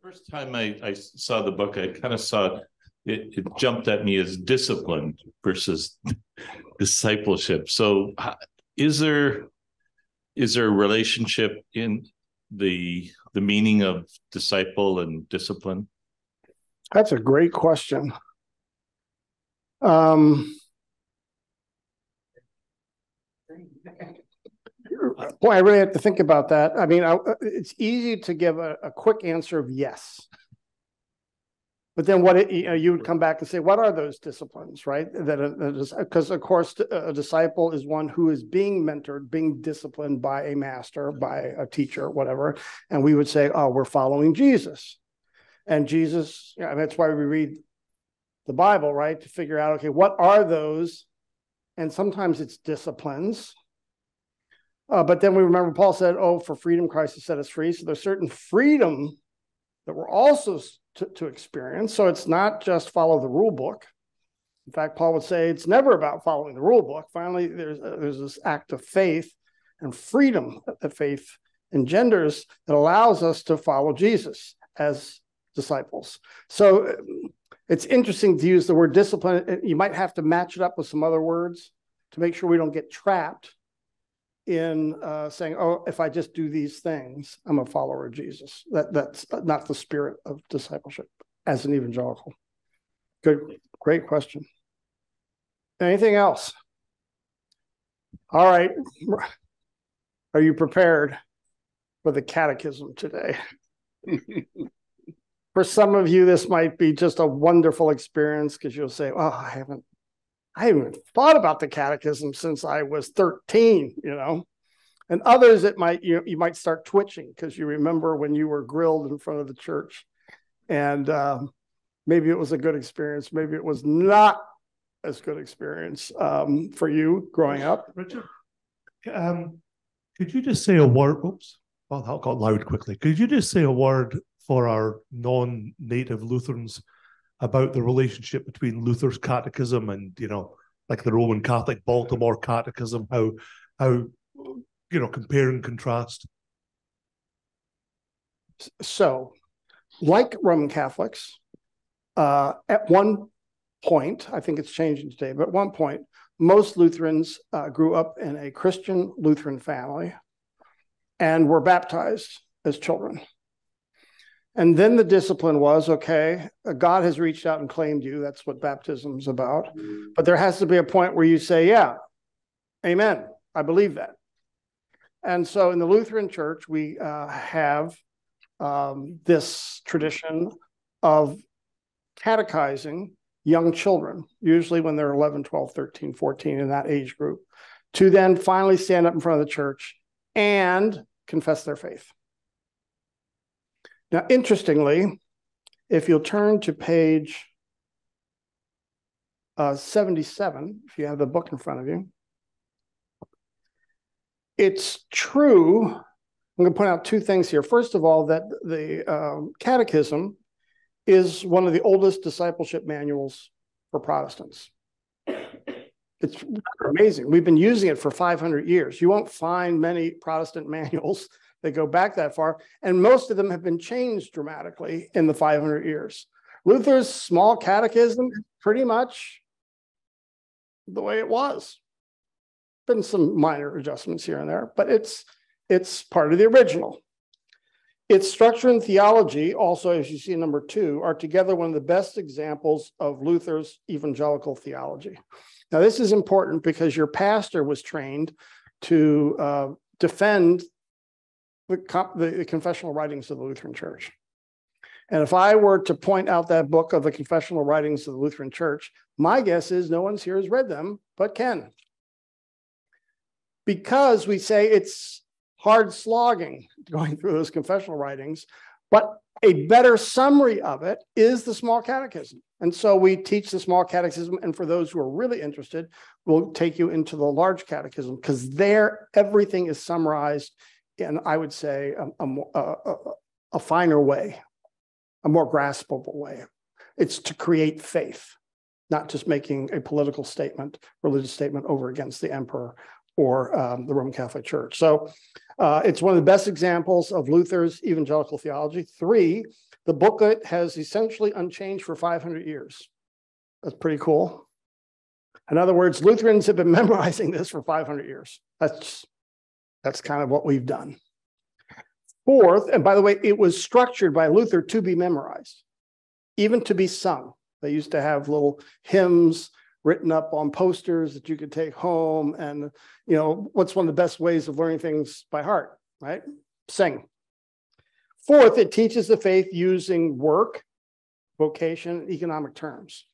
First time I saw the book, I kind of saw it jumped at me as discipline versus discipleship. So is there a relationship in the meaning of disciple and discipline? That's a great question. Boy, I really have to think about that. I mean, it's easy to give a quick answer of yes. But then you would come back and say, what are those disciplines, right? Because, of course, a disciple is one who is being mentored, being disciplined by a master, by a teacher, whatever. And we would say, oh, we're following Jesus. And Jesus, that's why we read the Bible, right? To figure out, okay, what are those? And sometimes it's disciplines. But then we remember Paul said, oh, for freedom, Christ has set us free. So there's certain freedom that we're also to experience. So it's not just follow the rule book. In fact, Paul would say it's never about following the rule book. Finally, there's this act of faith and freedom that faith engenders that allows us to follow Jesus as disciples. So it's interesting to use the word discipline. You might have to match it up with some other words to make sure we don't get trapped in saying, oh, if I just do these things, I'm a follower of Jesus. That's not the spirit of discipleship as an evangelical. Great question. Anything else? All right. Are you prepared for the catechism today? For some of you, this might be just a wonderful experience because you'll say, oh, I haven't thought about the catechism since I was 13, And others, it might you might start twitching because you remember when you were grilled in front of the church, and maybe it was a good experience, maybe it was not as good experience for you growing up. Richard, could you just say a word? Oops, well, that got loud quickly. Could you just say a word for our non-native Lutherans about the relationship between Luther's catechism and, like the Roman Catholic Baltimore Catechism, how compare and contrast? So, like Roman Catholics, at one point, I think it's changing today, but at one point, most Lutherans grew up in a Christian Lutheran family and were baptized as children. And then the discipline was, okay, God has reached out and claimed you. That's what baptism is about. But there has to be a point where you say, yeah, amen, I believe that. And so in the Lutheran Church, we have this tradition of catechizing young children, usually when they're 11, 12, 13, 14, in that age group, to then finally stand up in front of the church and confess their faith. Now, interestingly, if you'll turn to page 77, if you have the book in front of you, it's true. I'm going to point out two things here. First of all, that the Catechism is one of the oldest discipleship manuals for Protestants. It's amazing. We've been using it for 500 years. You won't find many Protestant manuals that go back that far, and most of them have been changed dramatically in the 500 years. Luther's small catechism is pretty much the way it was. Been some minor adjustments here and there, but it's part of the original. Its structure and theology, also, as you see in number 2, are together one of the best examples of Luther's evangelical theology. Now, this is important because your pastor was trained to defend the confessional writings of the Lutheran Church. And if I were to point out that book of the confessional writings of the Lutheran Church, my guess is no one's here has read them but Ken. Because we say it's hard slogging going through those confessional writings, but a better summary of it is the small catechism. And so we teach the small catechism, and for those who are really interested, we'll take you into the large catechism, because there everything is summarized in, I would say, a finer way, a more graspable way. It's to create faith, not just making a political statement, religious statement over against the emperor or the Roman Catholic Church. So it's one of the best examples of Luther's evangelical theology. 3, the booklet has essentially unchanged for 500 years. That's pretty cool. In other words, Lutherans have been memorizing this for 500 years. That's kind of what we've done. 4th, and by the way, it was structured by Luther to be memorized, even to be sung. They used to have little hymns written up on posters that you could take home. And, you know, what's one of the best ways of learning things by heart, right? Sing. 4th, it teaches the faith using work, vocation, and economic terms.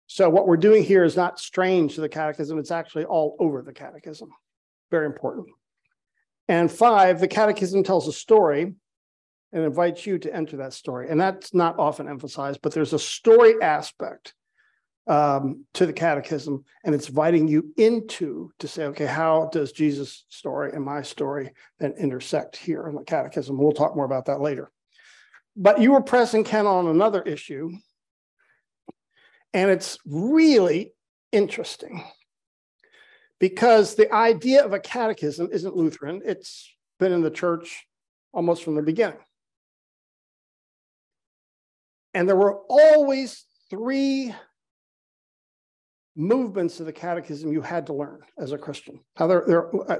So what we're doing here is not strange to the catechism. It's actually all over the catechism. Very important. And 5, the catechism tells a story and invites you to enter that story. And that's not often emphasized, but there's a story aspect to the catechism, and it's inviting you into to say, okay, how does Jesus' story and my story then intersect here in the catechism? We'll talk more about that later. But you were pressing Ken on another issue, and it's really interesting because the idea of a catechism isn't Lutheran. It's been in the church almost from the beginning. And there were always 3 movements of the catechism you had to learn as a Christian. Now,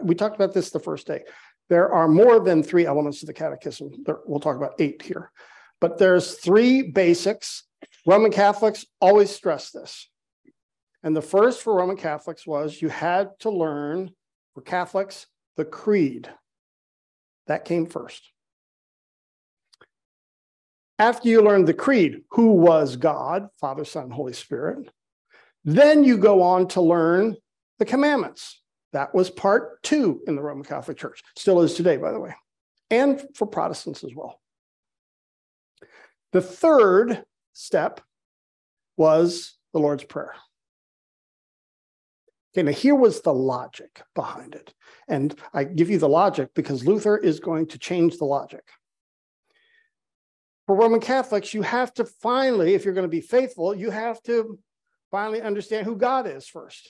we talked about this the first day. There are more than 3 elements of the catechism. We'll talk about 8 here. But there's 3 basics. Roman Catholics always stress this. And the first for Roman Catholics was you had to learn, for Catholics, the creed. That came first. After you learned the creed, who was God, Father, Son, Holy Spirit, then you go on to learn the commandments. That was part 2 in the Roman Catholic Church. Still is today, by the way, and for Protestants as well. The third step was the Lord's Prayer. Okay, now here was the logic behind it. And I give you the logic because Luther is going to change the logic. For Roman Catholics, you have to finally, if you're going to be faithful, you have to finally understand who God is first,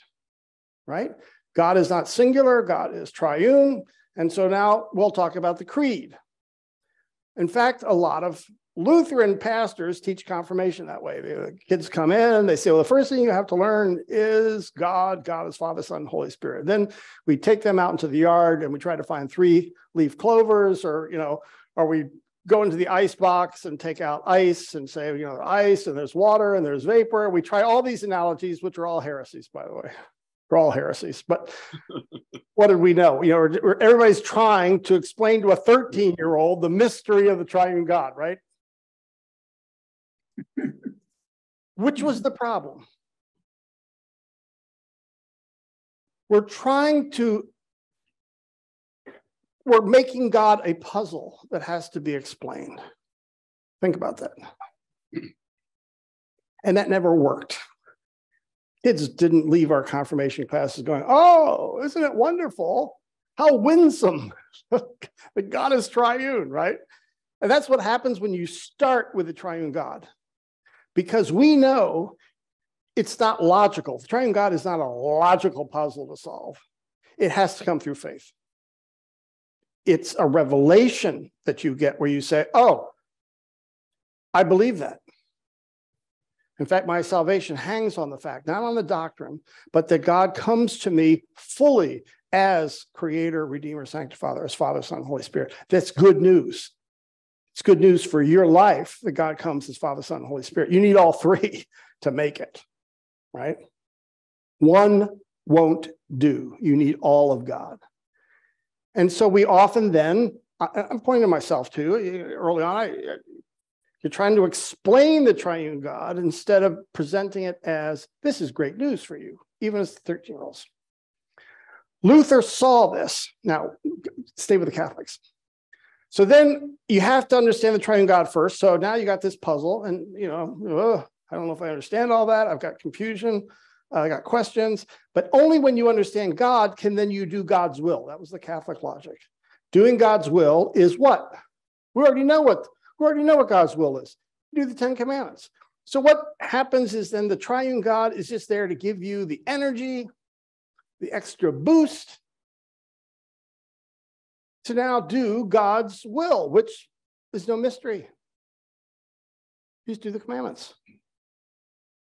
right? God is not singular, God is triune. And so now we'll talk about the creed. In fact, a lot of Lutheran pastors teach confirmation that way. The kids come in, they say, well, the first thing you have to learn is God. God is Father, Son, Holy Spirit. Then we take them out into the yard and we try to find 3-leaf clovers, or, you know, or we go into the ice box and take out ice and say, you know, ice and there's water and there's vapor. We try all these analogies, which are all heresies, by the way. They're all heresies. But what did we know? You know, everybody's trying to explain to a 13-year-old the mystery of the triune God, right? Which was the problem? We're making God a puzzle that has to be explained. Think about that. And that never worked. Kids didn't leave our confirmation classes going, oh, isn't it wonderful? How winsome that God is triune, right? And that's what happens when you start with the triune God. Because we know it's not logical. The triune God is not a logical puzzle to solve. It has to come through faith. It's a revelation that you get where you say, oh, I believe that. In fact, my salvation hangs on the fact, not on the doctrine, but that God comes to me fully as Creator, Redeemer, Sanctifier, as Father, Son, Holy Spirit. That's good news. It's good news for your life that God comes as Father, Son, and Holy Spirit. You need all 3 to make it, right? One won't do. You need all of God. And so we often then, I'm pointing to myself too, early on, you're trying to explain the triune God instead of presenting it as, this is great news for you, even as 13-year-olds. Luther saw this. Now, stay with the Catholics. So then you have to understand the triune God first. So now you got this puzzle and, you know, I don't know if I understand all that. I've got confusion. I got questions. But only when you understand God can then you do God's will. That was the Catholic logic. Doing God's will is what? We already know what God's will is. Do the 10 Commandments. So what happens is then the triune God is just there to give you the energy, the extra boost to now do God's will, which is no mystery. You just do the commandments.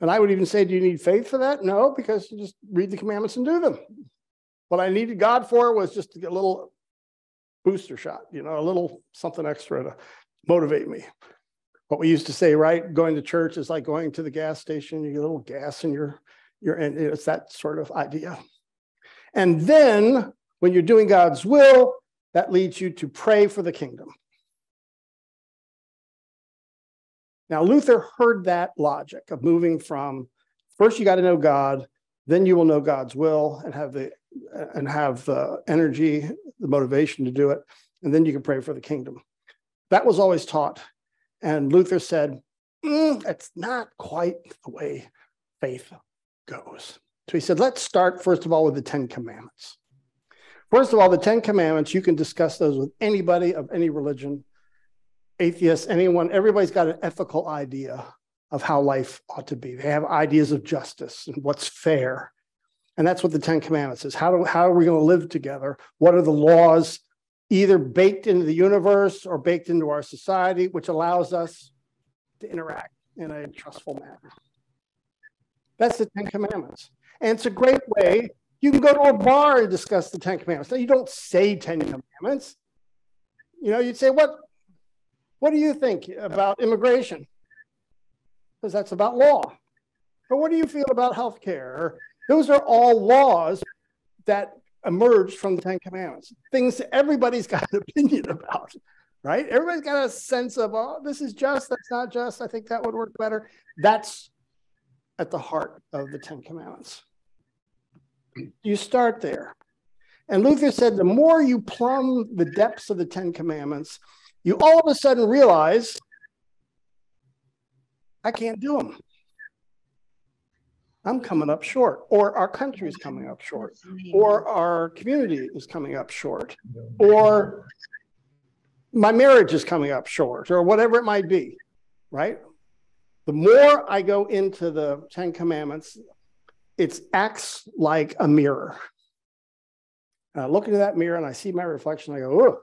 And I would even say, do you need faith for that? No, because you just read the commandments and do them. What I needed God for was just to get a little booster shot, a little something extra to motivate me. What we used to say, right? Going to church is like going to the gas station. You get a little gas in your and it's that sort of idea. And then when you're doing God's will, that leads you to pray for the kingdom. Now, Luther heard that logic of moving from first you got to know God, then you will know God's will and have the energy, the motivation to do it, and then you can pray for the kingdom. That was always taught. And Luther said, that's not quite the way faith goes. So he said, let's start, first of all, with the 10 Commandments. First of all, the 10 Commandments, you can discuss those with anybody of any religion, atheists, anyone. Everybody's got an ethical idea of how life ought to be. They have ideas of justice and what's fair. And that's what the 10 Commandments is. How are we going to live together? What are the laws either baked into the universe or baked into our society, which allows us to interact in a trustful manner? That's the 10 Commandments. And it's a great way. You can go to a bar and discuss the 10 Commandments. Now, you don't say 10 Commandments. You'd say, what do you think about immigration? Because that's about law. But what do you feel about healthcare? Those are all laws that emerged from the 10 Commandments. Things that everybody's got an opinion about, right? Everybody's got a sense of, this is just, that's not just. I think that would work better. That's at the heart of the 10 Commandments. You start there. And Luther said, the more you plumb the depths of the 10 Commandments, you all of a sudden realize, I can't do them. I'm coming up short, or our country is coming up short, or our community is coming up short, or my marriage is coming up short, or whatever it might be, right? The more I go into the 10 Commandments, it acts like a mirror. And I look into that mirror and I see my reflection. I go,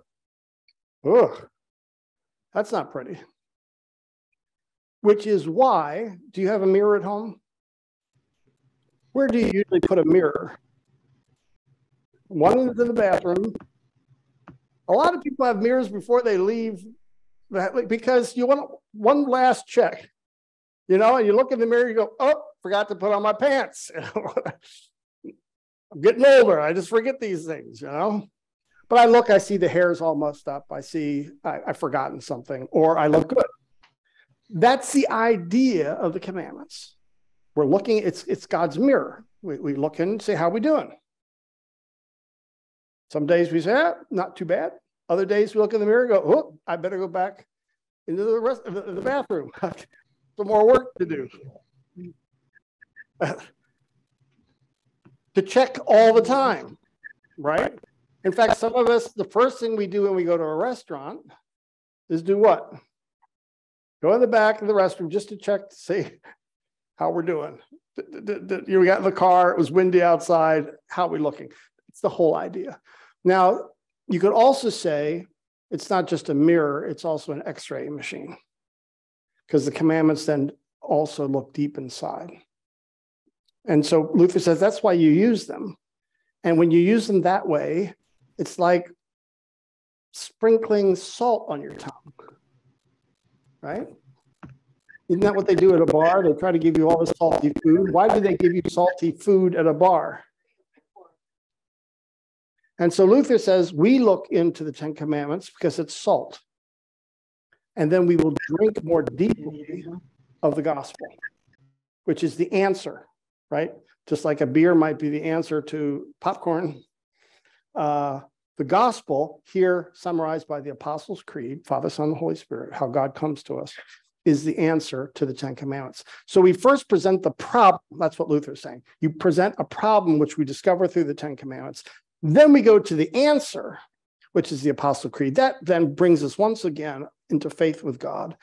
ugh, that's not pretty. Which is why, do you have a mirror at home? Where do you usually put a mirror? One into the bathroom. A lot of people have mirrors before they leave because you want one last check, and you look in the mirror, you go, oh, forgot to put on my pants. I'm getting older. I just forget these things, But I look, I see the hair's all mussed up. I see I've forgotten something, or I look good. That's the idea of the commandments. We're looking, it's God's mirror. We look in and say, how are we doing? Some days we say, not too bad. Other days we look in the mirror and go, oh, I better go back into the rest of the bathroom. Some more work to do. To check all the time, right? In fact, some of us, the first thing we do when we go to a restaurant is do what? Go in the back of the restroom just to check to see how we're doing. We got in the car, it was windy outside, how are we looking? It's the whole idea. Now, you could also say it's not just a mirror, it's also an X-ray machine, because the commandments then also look deep inside. And so Luther says that's why you use them. And when you use them that way, it's like sprinkling salt on your tongue, right? Isn't that what they do at a bar? They try to give you all this salty food. Why do they give you salty food at a bar? And so Luther says we look into the 10 Commandments because it's salt. And then we will drink more deeply of the gospel, which is the answer, right? Just like a beer might be the answer to popcorn. The gospel, here summarized by the Apostles' Creed, Father, Son, and Holy Spirit, how God comes to us, is the answer to the 10 Commandments. So we first present the problem. That's what Luther's saying. You present a problem which we discover through the 10 Commandments. Then we go to the answer, which is the Apostles' Creed. That then brings us once again into faith with God.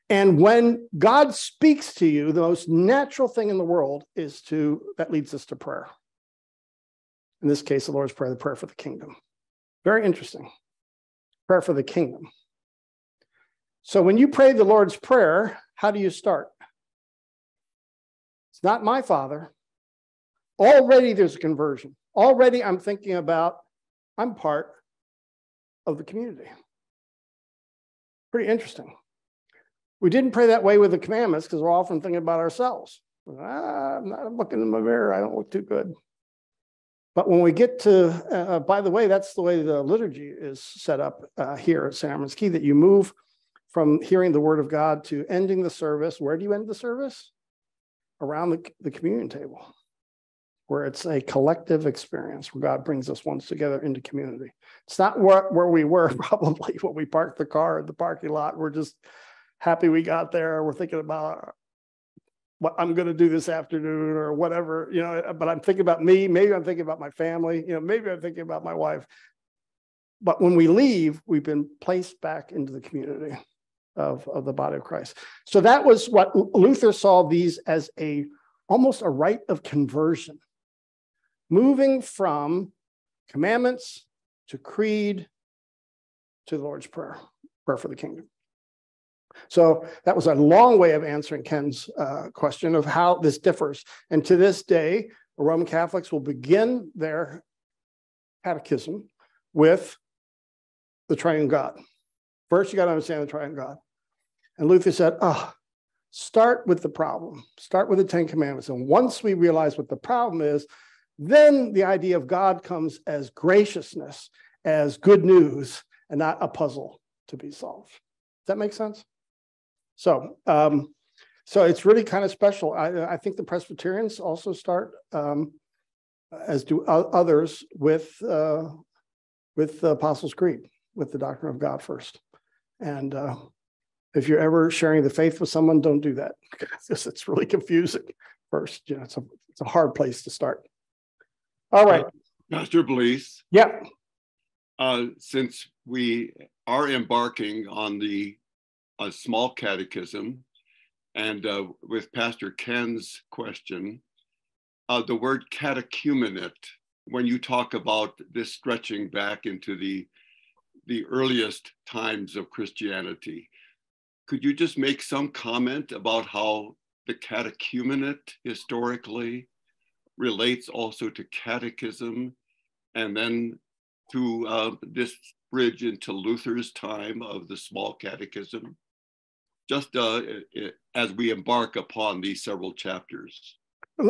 And when God speaks to you, the most natural thing in the world that leads us to prayer. In this case, the Lord's Prayer, the prayer for the kingdom. Very interesting. prayer for the kingdom. So when you pray the Lord's Prayer, how do you start? It's not my Father. Already there's a conversion. Already I'm thinking about, I'm part of the community. Pretty interesting. We didn't pray that way with the commandments because we're often thinking about ourselves. I'm not looking in my mirror. I don't look too good. But when we get to, by the way, that's the way the liturgy is set up here at St. Armand's Key, that you move from hearing the word of God to ending the service. Where do you end the service? Around the communion table, where it's a collective experience, where God brings us once together into community. It's not where we were probably when we parked the car at the parking lot. We're just happy we got there. We're thinking about what I'm going to do this afternoon or whatever, you know, but I'm thinking about me. Maybe I'm thinking about my family, you know, maybe I'm thinking about my wife. But when we leave, we've been placed back into the community of the body of Christ. So that was what Luther saw these as almost a rite of conversion, moving from commandments to creed to the Lord's Prayer, prayer for the kingdom. So that was a long way of answering Ken's question of how this differs. And to this day, Roman Catholics will begin their catechism with the triune God. First, you got to understand the triune God. And Luther said, start with the problem. Start with the 10 Commandments. And once we realize what the problem is, then the idea of God comes as graciousness, as good news, and not a puzzle to be solved. Does that make sense? So it's really kind of special. I think the Presbyterians also start, as do others, with the Apostles' Creed, with the doctrine of God first. And if you're ever sharing the faith with someone, don't do that because it's really confusing. First, you know, it's a hard place to start. All right, Pastor Bliese. Yeah. Since we are embarking on a small catechism, and with Pastor Ken's question, the word catechumenate, when you talk about this stretching back into the earliest times of Christianity, could you just make some comment about how the catechumenate historically relates also to catechism, and then to this bridge into Luther's time of the small catechism, just as we embark upon these several chapters?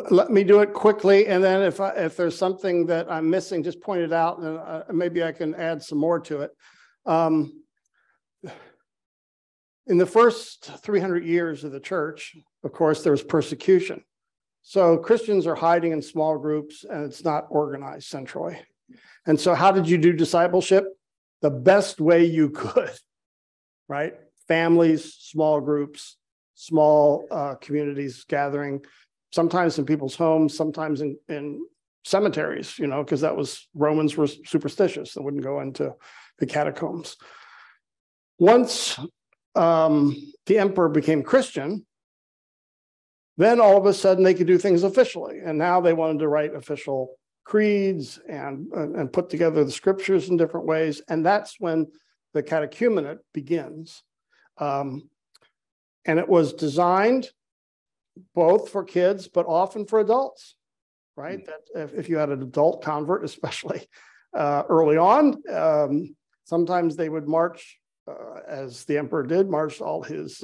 Let me do it quickly, and then if there's something that I'm missing, just point it out, and maybe I can add some more to it. In the first 300 years of the church, of course, there was persecution. So Christians are hiding in small groups, and it's not organized centrally. And so how did you do discipleship? The best way you could, right? Families, small groups, small communities gathering, sometimes in people's homes, sometimes in cemeteries, you know, because Romans were superstitious. They wouldn't go into the catacombs. Once the emperor became Christian, then all of a sudden they could do things officially. And now they wanted to write official creeds and put together the scriptures in different ways. And that's when the catechumenate begins. And it was designed both for kids, but often for adults, right? That if you had an adult convert, especially early on, sometimes they would march, as the emperor did, marched all his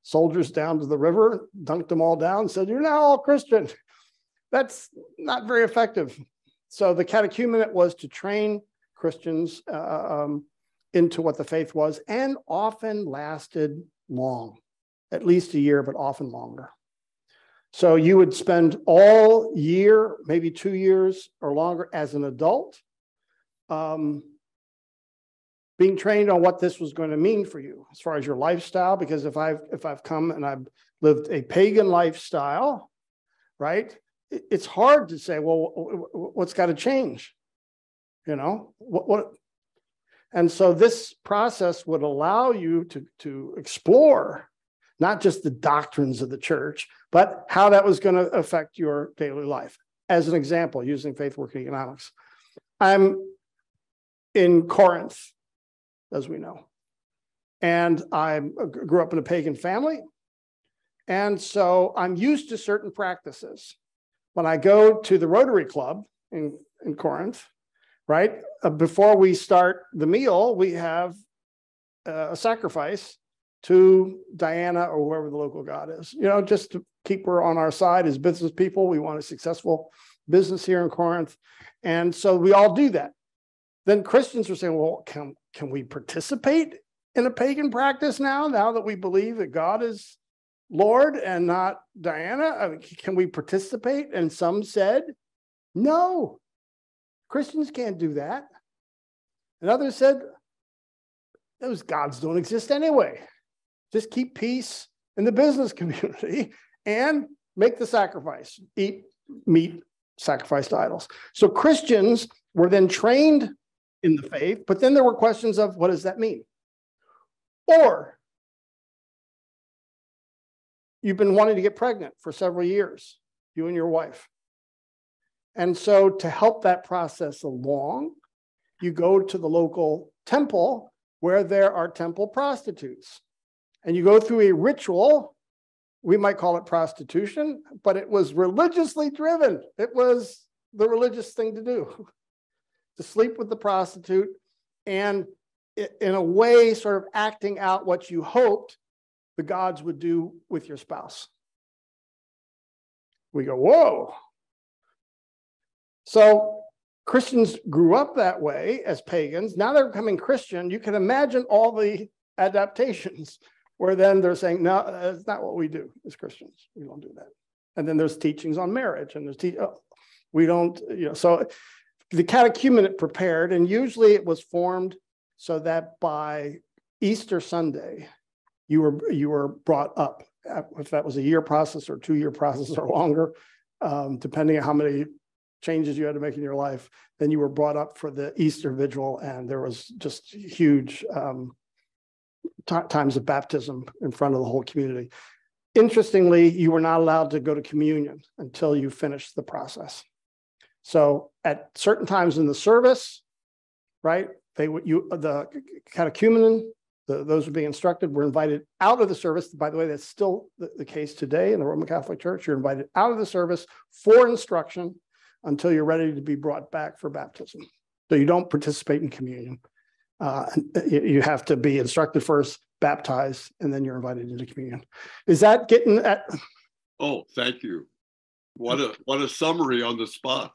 soldiers down to the river, dunked them all down, said, "You're now all Christian." That's not very effective. So the catechumenate was to train Christians into what the faith was, and often lasted long, at least a year, but often longer. So you would spend all year, maybe 2 years or longer as an adult, being trained on what this was going to mean for you as far as your lifestyle. Because if I've come and I've lived a pagan lifestyle, right, it's hard to say, well, what's got to change? You know, what? And so this process would allow you to explore not just the doctrines of the church, but how that was going to affect your daily life. As an example, using faith working economics, I'm in Corinth, as we know. And I grew up in a pagan family. And so I'm used to certain practices. When I go to the Rotary Club in Corinth, right, before we start the meal, we have a sacrifice to Diana or whoever the local god is, just to keep her on our side as business people. We want a successful business here in Corinth. And so we all do that. Then Christians are saying, well, can we participate in a pagan practice now that we believe that God is Lord and not Diana? I mean, can we participate? And some said, no, Christians can't do that. And others said, those gods don't exist anyway. Just keep peace in the business community and make the sacrifice, eat meat sacrificed to idols. So Christians were then trained in the faith, but then there were questions of what does that mean? Or you've been wanting to get pregnant for several years, you and your wife. And so to help that process along, you go to the local temple where there are temple prostitutes. And you go through a ritual, we might call it prostitution, but it was religiously driven. It was the religious thing to do, to sleep with the prostitute and in a way sort of acting out what you hoped the gods would do with your spouse. We go, whoa. So Christians grew up that way as pagans. Now they're becoming Christian. You can imagine all the adaptations where then they're saying, no, that's not what we do as Christians. We don't do that. And then there's teachings on marriage, and there's we don't, so the catechumenate prepared, and usually it was formed so that by Easter Sunday, you were brought up, if that was a year process or 2 year process or longer, depending on how many changes you had to make in your life, then you were brought up for the Easter vigil, and there was just huge times of baptism in front of the whole community. Interestingly, you were not allowed to go to communion until you finished the process. So at certain times in the service, right, the catechumen, those who are being instructed, were invited out of the service. By the way, that's still the case today in the Roman Catholic Church. You're invited out of the service for instruction until you're ready to be brought back for baptism. So you don't participate in communion. You have to be instructed first, baptized, and then you're invited into communion. Is that getting at? Oh, thank you. What a summary on the spot.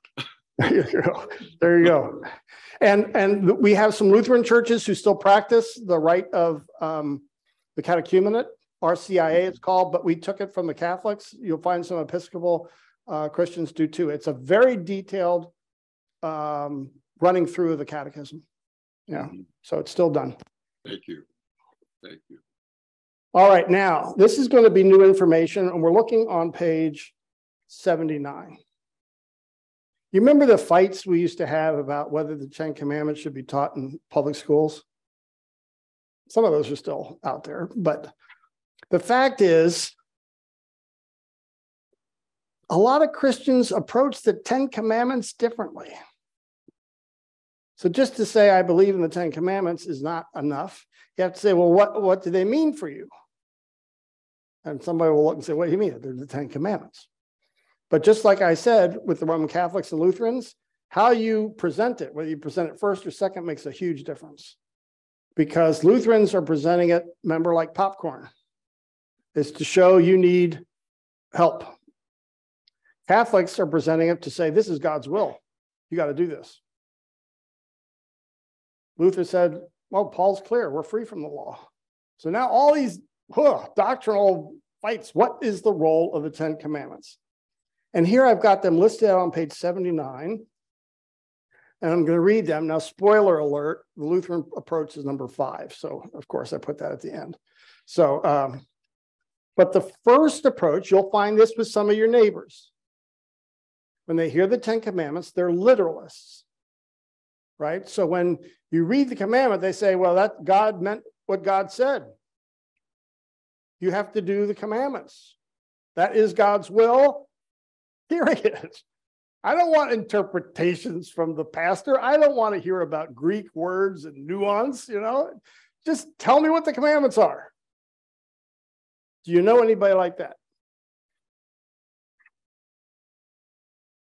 There you go. There you go. And we have some Lutheran churches who still practice the rite of the catechumenate, RCIA it's called, but we took it from the Catholics. You'll find some Episcopal Christians do too. It's a very detailed running through of the catechism. Yeah, so it's still done. Thank you. Thank you. All right, now this is going to be new information, and we're looking on page 79. You remember the fights we used to have about whether the 10 Commandments should be taught in public schools? Some of those are still out there, but the fact is, a lot of Christians approach the 10 Commandments differently. So just to say I believe in the 10 Commandments is not enough. You have to say, well, what do they mean for you? And somebody will look and say, what do you mean? They're the 10 Commandments. But just like I said, with the Roman Catholics and Lutherans, how you present it, whether you present it first or second, makes a huge difference. Because Lutherans are presenting it, remember, like popcorn. It's to show you need help. Catholics are presenting it to say, this is God's will. You got to do this. Luther said, well, Paul's clear. We're free from the law. So now all these doctrinal fights, what is the role of the 10 Commandments? And here I've got them listed out on page 79. And I'm going to read them. Now, spoiler alert, the Lutheran approach is number 5. So, of course, I put that at the end. So, but the first approach, you'll find this with some of your neighbors. When they hear the 10 Commandments, they're literalists. Right? So when you read the commandment, they say, well, that God meant what God said. You have to do the commandments. That is God's will, period. I don't want interpretations from the pastor. I don't want to hear about Greek words and nuance, Just tell me what the commandments are. Do you know anybody like that?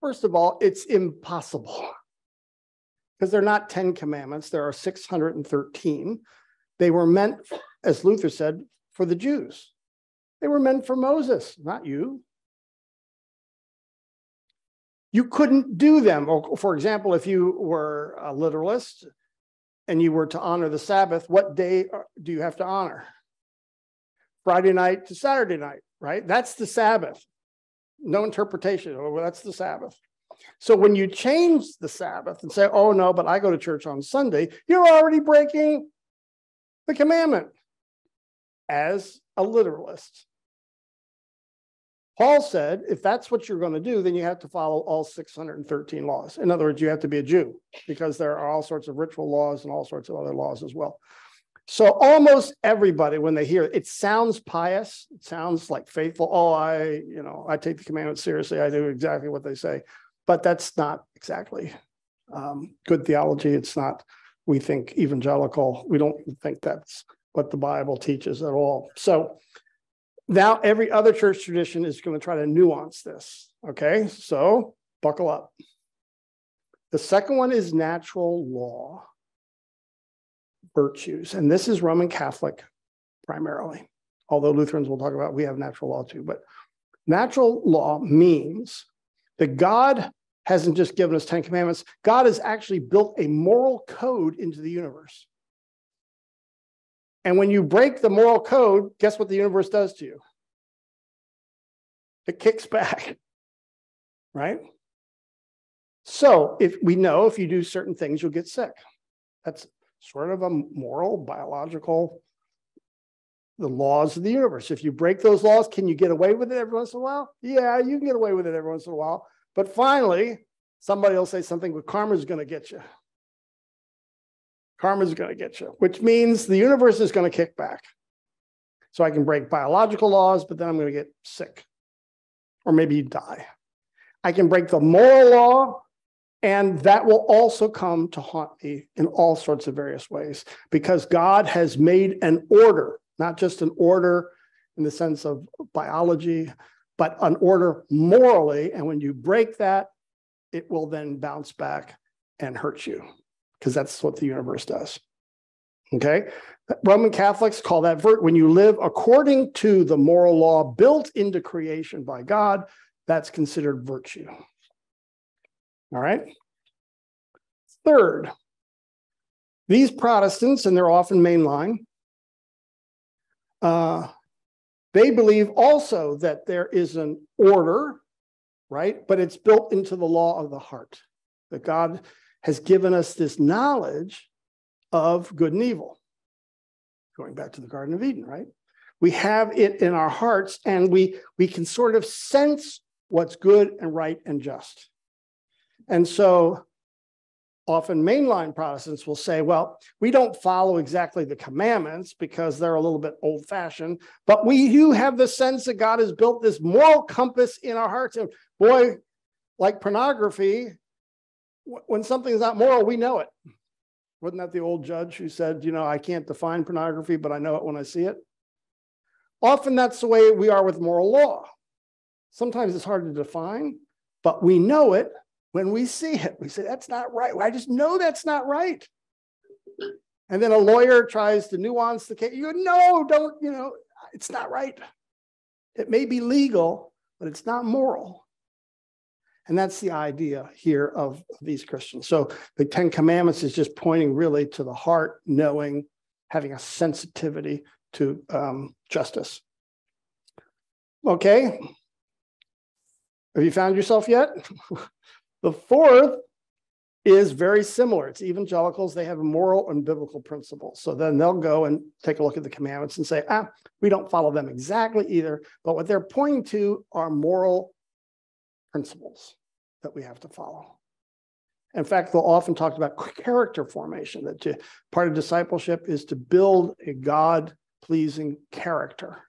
First of all, it's impossible because they're not 10 commandments. There are 613. They were meant, as Luther said, for the Jews. They were meant for Moses, not you. You couldn't do them. For example, if you were a literalist and you were to honor the Sabbath, what day do you have to honor? Friday night to Saturday night, right? That's the Sabbath. No interpretation. Oh, well, that's the Sabbath. So when you change the Sabbath and say, oh, no, but I go to church on Sunday, you're already breaking the commandment as a literalist. Paul said, if that's what you're going to do, then you have to follow all 613 laws. In other words, you have to be a Jew because there are all sorts of ritual laws and all sorts of other laws as well. So almost everybody, when they hear it, it sounds pious. It sounds like faithful. Oh, I take the commandments seriously. I do exactly what they say. But that's not exactly good theology. It's not, we think, evangelical. We don't think that's what the Bible teaches at all. So now every other church tradition is going to try to nuance this. Okay, so buckle up. The second one is natural law virtues. And this is Roman Catholic primarily, although Lutherans will talk about we have natural law too. But natural law means that God hasn't just given us 10 commandments. God has actually built a moral code into the universe. And when you break the moral code, guess what the universe does to you? It kicks back, right? So if you do certain things, you'll get sick. That's sort of a moral, biological, the laws of the universe. If you break those laws, can you get away with it every once in a while? Yeah, you can get away with it every once in a while. But finally, somebody will say something, but karma's going to get you. Karma's going to get you, which means the universe is going to kick back. So I can break biological laws, but then I'm going to get sick. Or maybe die. I can break the moral law, and that will also come to haunt me in all sorts of various ways, because God has made an order, not just an order in the sense of biology, but an order morally. And when you break that, it will then bounce back and hurt you, because that's what the universe does. Okay? Roman Catholics call that when you live according to the moral law built into creation by God, that's considered virtue. All right? Third, these Protestants, and they're often mainline, they believe also that there is an order, right? But it's built into the law of the heart, that God has given us this knowledge of good and evil. Going back to the Garden of Eden, right? We have it in our hearts, and we can sort of sense what's good and right and just. And so often mainline Protestants will say, well, we don't follow exactly the commandments because they're a little bit old-fashioned, but we do have the sense that God has built this moral compass in our hearts. And boy, like pornography, when something's not moral, we know it. Wasn't that the old judge who said, I can't define pornography, but I know it when I see it? Often that's the way we are with moral law. Sometimes it's hard to define, but we know it when we see it. We say, that's not right. I just know that's not right. And then a lawyer tries to nuance the case. You go, no, don't, it's not right. It may be legal, but it's not moral. And that's the idea here of these Christians. So the 10 Commandments is just pointing really to the heart, knowing, having a sensitivity to justice. Okay. Have you found yourself yet? The fourth is very similar. It's evangelicals. They have moral and biblical principles. So then they'll go and take a look at the commandments and say, we don't follow them exactly either. But what they're pointing to are moral principles that we have to follow. In fact, they'll often talk about character formation, that part of discipleship is to build a God-pleasing character.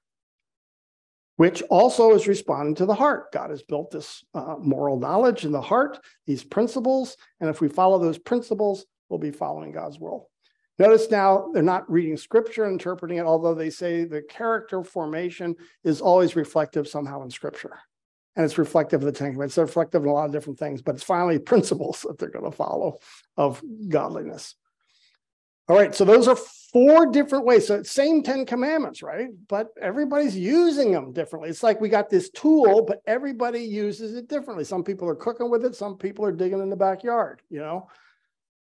which also is responding to the heart. God has built this moral knowledge in the heart, these principles, and if we follow those principles, we'll be following God's will. Notice now they're not reading scripture and interpreting it, although they say the character formation is always reflective somehow in scripture. And it's reflective of the Ten Commandments. It's reflective of a lot of different things, but it's finally principles that they're going to follow of godliness. All right, so those are 4 different ways. So it's same 10 commandments, right? But everybody's using them differently. It's like we got this tool, but everybody uses it differently. Some people are cooking with it. Some people are digging in the backyard, you know.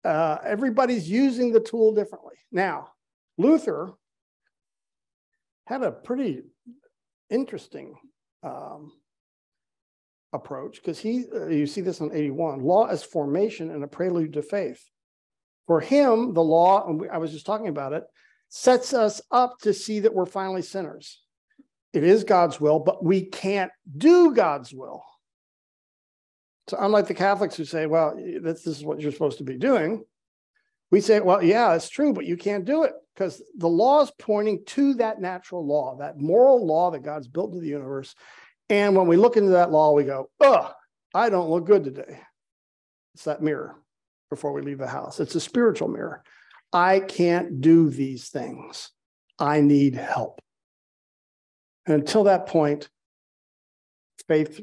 Everybody's using the tool differently. Now, Luther had a pretty interesting approach, because you see this on 81, law as formation and a prelude to faith. For him, the law, and I was just talking about it, sets us up to see that we're finally sinners. It is God's will, but we can't do God's will. So unlike the Catholics who say, well, this is what you're supposed to be doing, we say, well, yeah, it's true, but you can't do it, because the law is pointing to that natural law, that moral law that God's built into the universe. And when we look into that law, we go, oh, I don't look good today. It's that mirror before we leave the house. It's a spiritual mirror. I can't do these things. I need help. And until that point, faith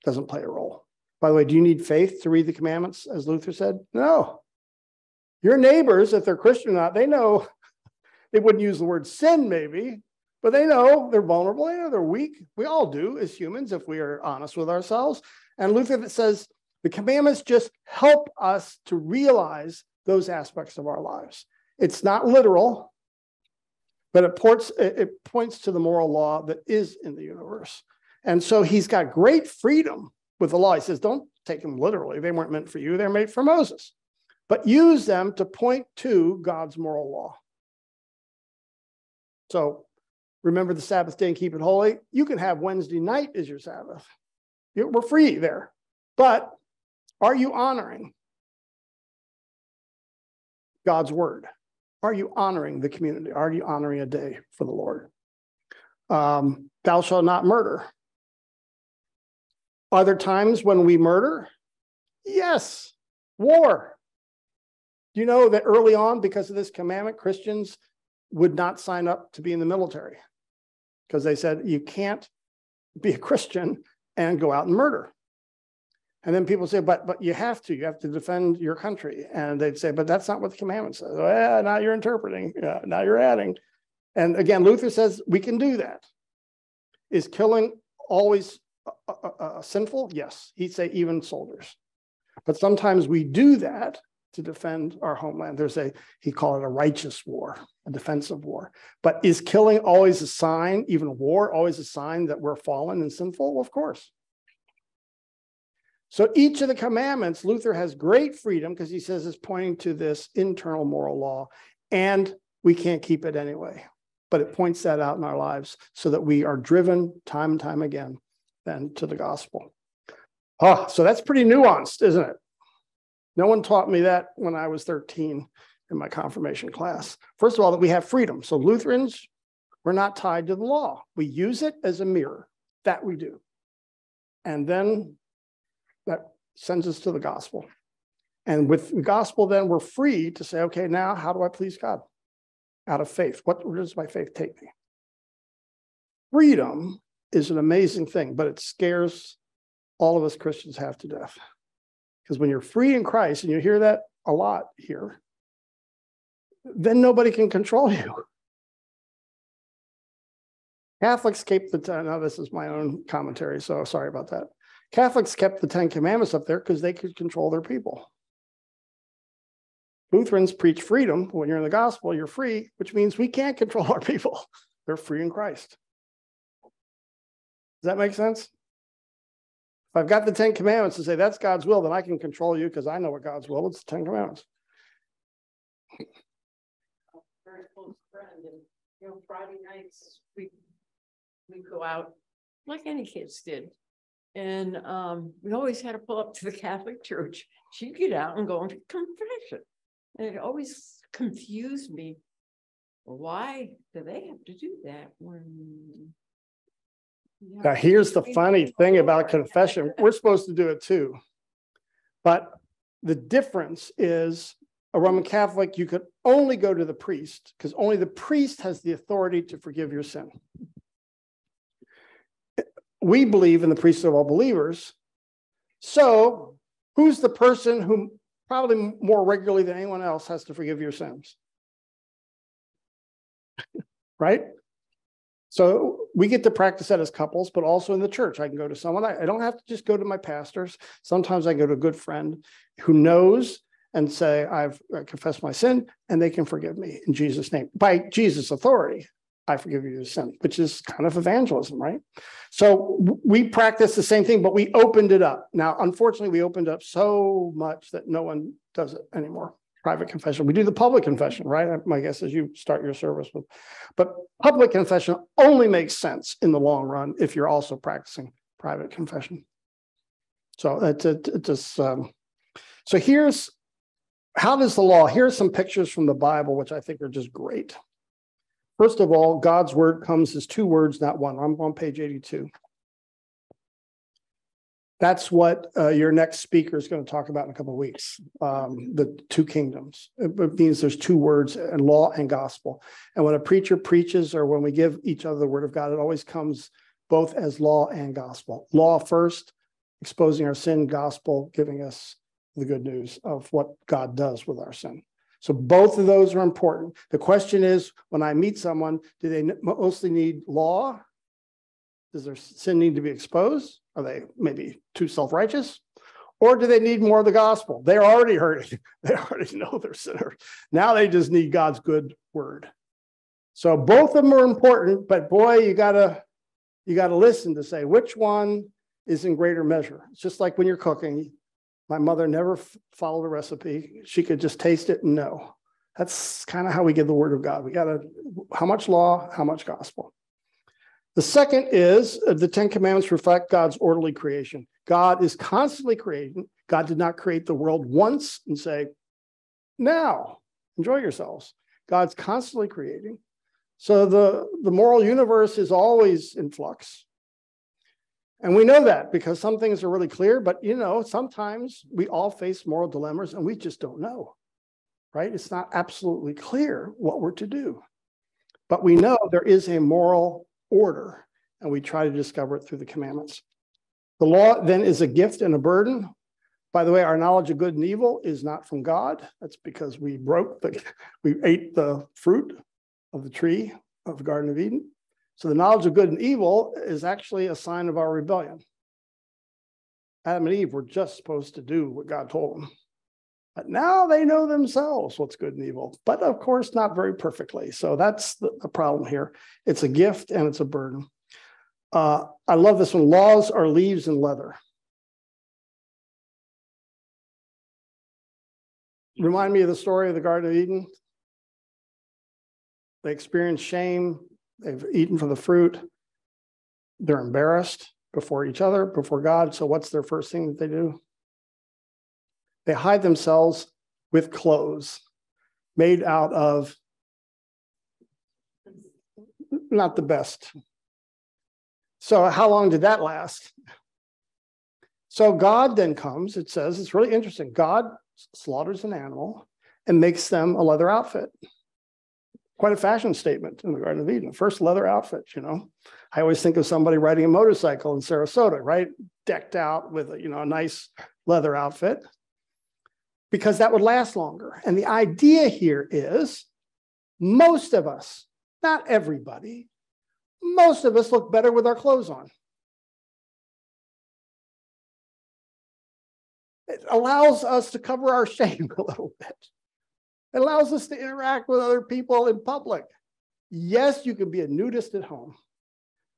doesn't play a role. By the way, do you need faith to read the commandments, as Luther said? No. Your neighbors, if they're Christian or not, they know, they wouldn't use the word sin maybe, but they know they're vulnerable, they know they're weak. We all do as humans if we are honest with ourselves. And Luther says the commandments just help us to realize those aspects of our lives. It's not literal, but it points to the moral law that is in the universe. And so he's got great freedom with the law. He says, don't take them literally. They weren't meant for you. They're made for Moses. But use them to point to God's moral law. So remember the Sabbath day and keep it holy. You can have Wednesday night as your Sabbath. We're free there. But are you honoring God's word? Are you honoring the community? Are you honoring a day for the Lord? Thou shalt not murder. Are there times when we murder? Yes. War. Do you know that early on, because of this commandment, Christians would not sign up to be in the military? Because they said, you can't be a Christian and go out and murder. And then people say, but you have to defend your country. And they'd say, but that's not what the commandment says. Well, now you're interpreting, now you're adding. And again, Luther says we can do that. Is killing always sinful? Yes. He'd say even soldiers. But sometimes we do that to defend our homeland. He called it a righteous war, a defensive war. But is killing always a sign, even war, always a sign that we're fallen and sinful? Well, of course. So each of the commandments, Luther has great freedom because he says it's pointing to this internal moral law, and we can't keep it anyway. But it points that out in our lives so that we are driven time and time again then to the gospel. So that's pretty nuanced, isn't it? No one taught me that when I was 13 in my confirmation class. First of all, that we have freedom. So Lutherans, we're not tied to the law. We use it as a mirror. That we do. And then that sends us to the gospel. And with the gospel, then we're free to say, okay, now how do I please God? Out of faith. Where does my faith take me? Freedom is an amazing thing, but it scares all of us Christians half to death. Because when you're free in Christ, and you hear that a lot here, then nobody can control you. Catholics kept now this is my own commentary, so sorry about that. Catholics kept the 10 Commandments up there because they could control their people. Lutherans preach freedom. When you're in the gospel, you're free, which means we can't control our people. They're free in Christ. Does that make sense? If I've got the 10 Commandments to say that's God's will, then I can control you because I know what God's will is. It's the 10 Commandments. Very close friend, and Friday nights we go out like any kids did, and we always had to pull up to the Catholic Church. She'd get out and go into confession, and it always confused me. Why do they have to do that when Now, here's the funny thing about confession. We're supposed to do it too. But the difference is a Roman Catholic, you could only go to the priest because only the priest has the authority to forgive your sin. We believe in the priesthood of all believers. So who's the person who probably more regularly than anyone else has to forgive your sins? Right? So we get to practice that as couples, but also in the church. I can go to someone. I don't have to just go to my pastors. Sometimes I go to a good friend who knows and say, I've confessed my sin, and they can forgive me in Jesus' name. By Jesus' authority, I forgive you your sin, which is kind of evangelism, right? So we practice the same thing, but we opened it up. Now, unfortunately, we opened up so much that no one does it anymore. Private confession. We do the public confession, right? My guess is you start your service with. But public confession only makes sense in the long run if you're also practicing private confession. So so here's how does the law? Here's some pictures from the Bible, which I think are just great. First of all, God's word comes as two words, not one. I'm on page 82. That's what your next speaker is going to talk about in a couple of weeks, the two kingdoms. It means there's two words, and law and gospel. And when a preacher preaches or when we give each other the word of God, it always comes both as law and gospel. Law first, exposing our sin, gospel, giving us the good news of what God does with our sin. So both of those are important. The question is, when I meet someone, do they mostly need law? Does their sin need to be exposed? Are they maybe too self-righteous? Or do they need more of the gospel? They're already hurting. They already know they're sinners. Now they just need God's good word. So both of them are important, but boy, you gotta listen to say which one is in greater measure. It's just like when you're cooking. My mother never followed a recipe. She could just taste it and know. That's kind of how we give the word of God. We gotta, how much law, how much gospel. The second is the Ten Commandments reflect God's orderly creation. God is constantly creating. God did not create the world once and say, now, enjoy yourselves. God's constantly creating. So the moral universe is always in flux. And we know that because some things are really clear, but sometimes we all face moral dilemmas and we just don't know, right? It's not absolutely clear what we're to do. But we know there is a moral order, and we try to discover it through the commandments. The law then is a gift and a burden. By the way, our knowledge of good and evil is not from God. That's because we ate the fruit of the tree of the Garden of Eden. So the knowledge of good and evil is actually a sign of our rebellion. Adam and Eve were just supposed to do what God told them. But now they know themselves what's good and evil, but of course not very perfectly. So that's the problem here. It's a gift and it's a burden. I love this one. Laws are leaves and leather. Remind me of the story of the Garden of Eden. They experience shame. They've eaten from the fruit. They're embarrassed before each other, before God. So what's their first thing that they do? They hide themselves with clothes made out of not the best. So how long did that last? So God then comes, it says, it's really interesting. God slaughters an animal and makes them a leather outfit. Quite a fashion statement in the Garden of Eden. First leather outfit, I always think of somebody riding a motorcycle in Sarasota, right? Decked out with a nice leather outfit, because that would last longer. And the idea here is most of us, not everybody, most of us look better with our clothes on. It allows us to cover our shame a little bit. It allows us to interact with other people in public. Yes, you can be a nudist at home,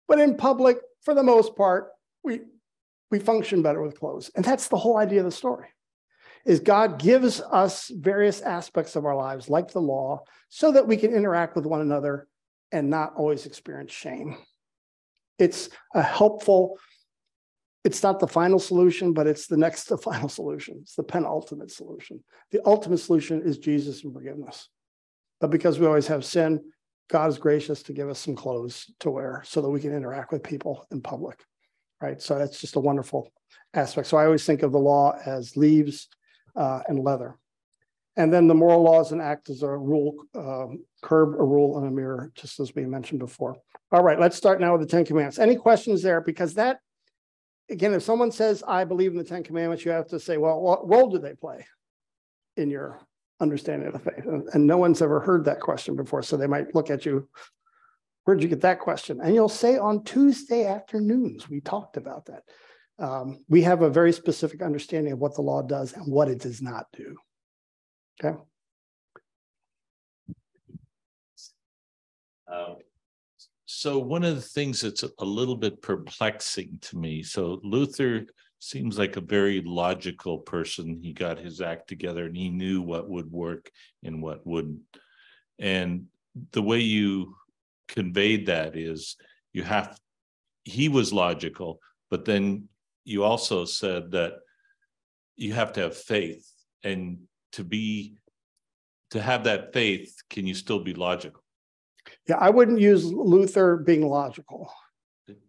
but in public, for the most part, we function better with clothes. And that's the whole idea of the story, is God gives us various aspects of our lives, like the law, so that we can interact with one another and not always experience shame. It's a helpful, it's not the final solution, but it's the next to final solution. It's the penultimate solution. The ultimate solution is Jesus and forgiveness. But because we always have sin, God is gracious to give us some clothes to wear so that we can interact with people in public, right? So that's just a wonderful aspect. So I always think of the law as leaves and leather. And then the moral laws and act as a rule, curb, a rule, and a mirror, just as we mentioned before. All right, let's start now with the 10 Commandments. Any questions there? Because that, again, if someone says, I believe in the 10 Commandments, you have to say, well, what role do they play in your understanding of the faith? And no one's ever heard that question before. So they might look at you, where'd you get that question? And you'll say on Tuesday afternoons, we talked about that. We have a very specific understanding of what the law does and what it does not do. Okay. So one of the things that's a little bit perplexing to me, so Luther seems like a very logical person. He got his act together and he knew what would work and what wouldn't. And the way you conveyed that is he was logical, but then you also said that you have to have faith, and to have that faith, can you still be logical? Yeah, I wouldn't use Luther being logical.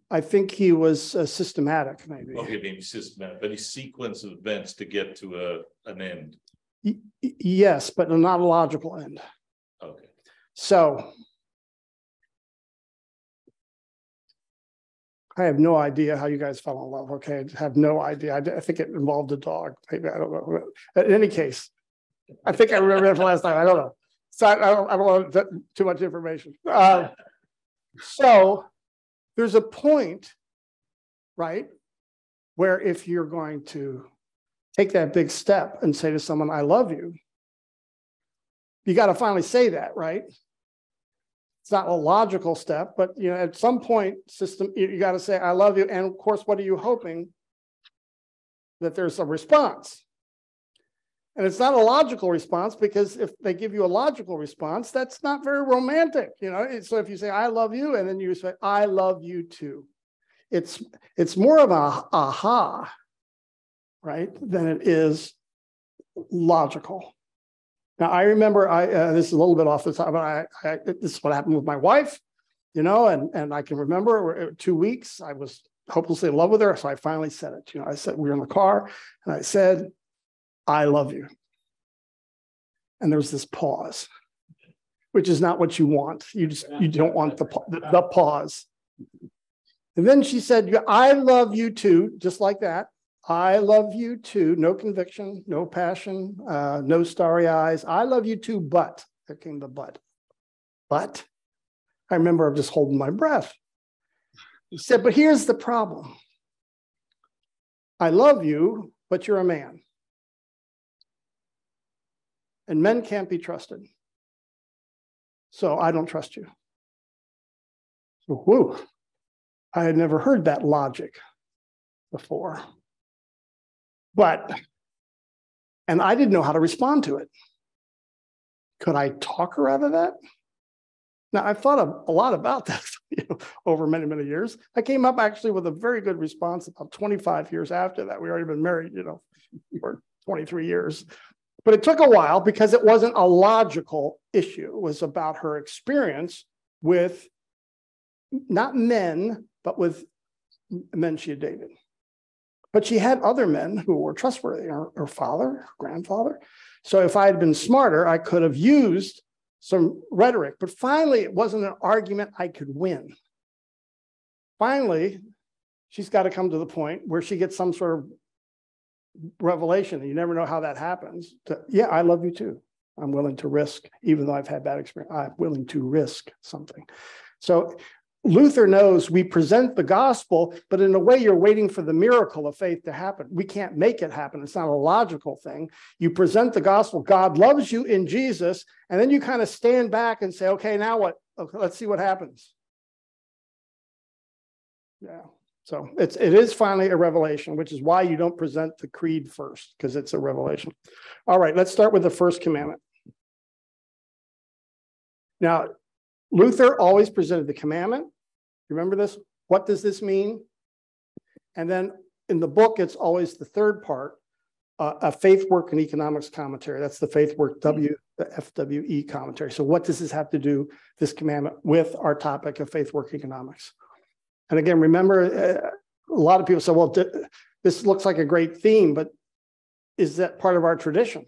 I think he was systematic, maybe. Okay, maybe systematic, but he sequence of events to get to an end. Yes, but not a logical end. Okay. So I have no idea how you guys fell in love. Okay, I have no idea. I think it involved a dog. Maybe, I don't know. In any case, I think I remember that from last time. I don't know. So I don't want too much information. So there's a point, right, where if you're going to take that big step and say to someone, I love you, you got to finally say that, right? It's not a logical step, but at some point, you got to say, I love you. And of course, what are you hoping? That there's a response. And it's not a logical response, because if they give you a logical response, that's not very romantic. So if you say, I love you, and then you say, I love you too, it's more of a aha, right, than it is logical. Now, I remember, this is a little bit off the top, but this is what happened with my wife, and I can remember 2 weeks, I was hopelessly in love with her. So I finally said it. I said, we were in the car, and I said, I love you. And there was this pause, which is not what you want. You don't want the pause. And then she said, I love you too, just like that. I love you too. No conviction, no passion, no starry eyes. I love you too, but there came the but. But I remember just holding my breath. He said, but here's the problem. I love you, but you're a man. And men can't be trusted. So I don't trust you. So, whew, I had never heard that logic before. And I didn't know how to respond to it. Could I talk her out of that? Now, I've thought a lot about that over many, many years. I came up actually with a very good response about 25 years after that. We already been married, for 23 years. But it took a while because it wasn't a logical issue. It was about her experience with not men, but with men she had dated. But she had other men who were trustworthy, her father, her grandfather. So if I had been smarter, I could have used some rhetoric. But finally, it wasn't an argument I could win. Finally, she's got to come to the point where she gets some sort of revelation, and you never know how that happens. Yeah, I love you too. I'm willing to risk, even though I've had bad experience, I'm willing to risk something. So Luther knows we present the gospel, but in a way you're waiting for the miracle of faith to happen. We can't make it happen. It's not a logical thing. You present the gospel. God loves you in Jesus. And then you kind of stand back and say, okay, now what? Okay, let's see what happens. Yeah. So it is finally a revelation, which is why you don't present the creed first, because it's a revelation. All right, let's start with the first commandment. Now, Luther always presented the commandment. Remember this? What does this mean? And then in the book, it's always the third part, a faith work and economics commentary. That's the faith work W the FWE commentary. So what does this have to do, this commandment, with our topic of faith work economics? And again, remember, a lot of people say, well, this looks like a great theme, but is that part of our tradition?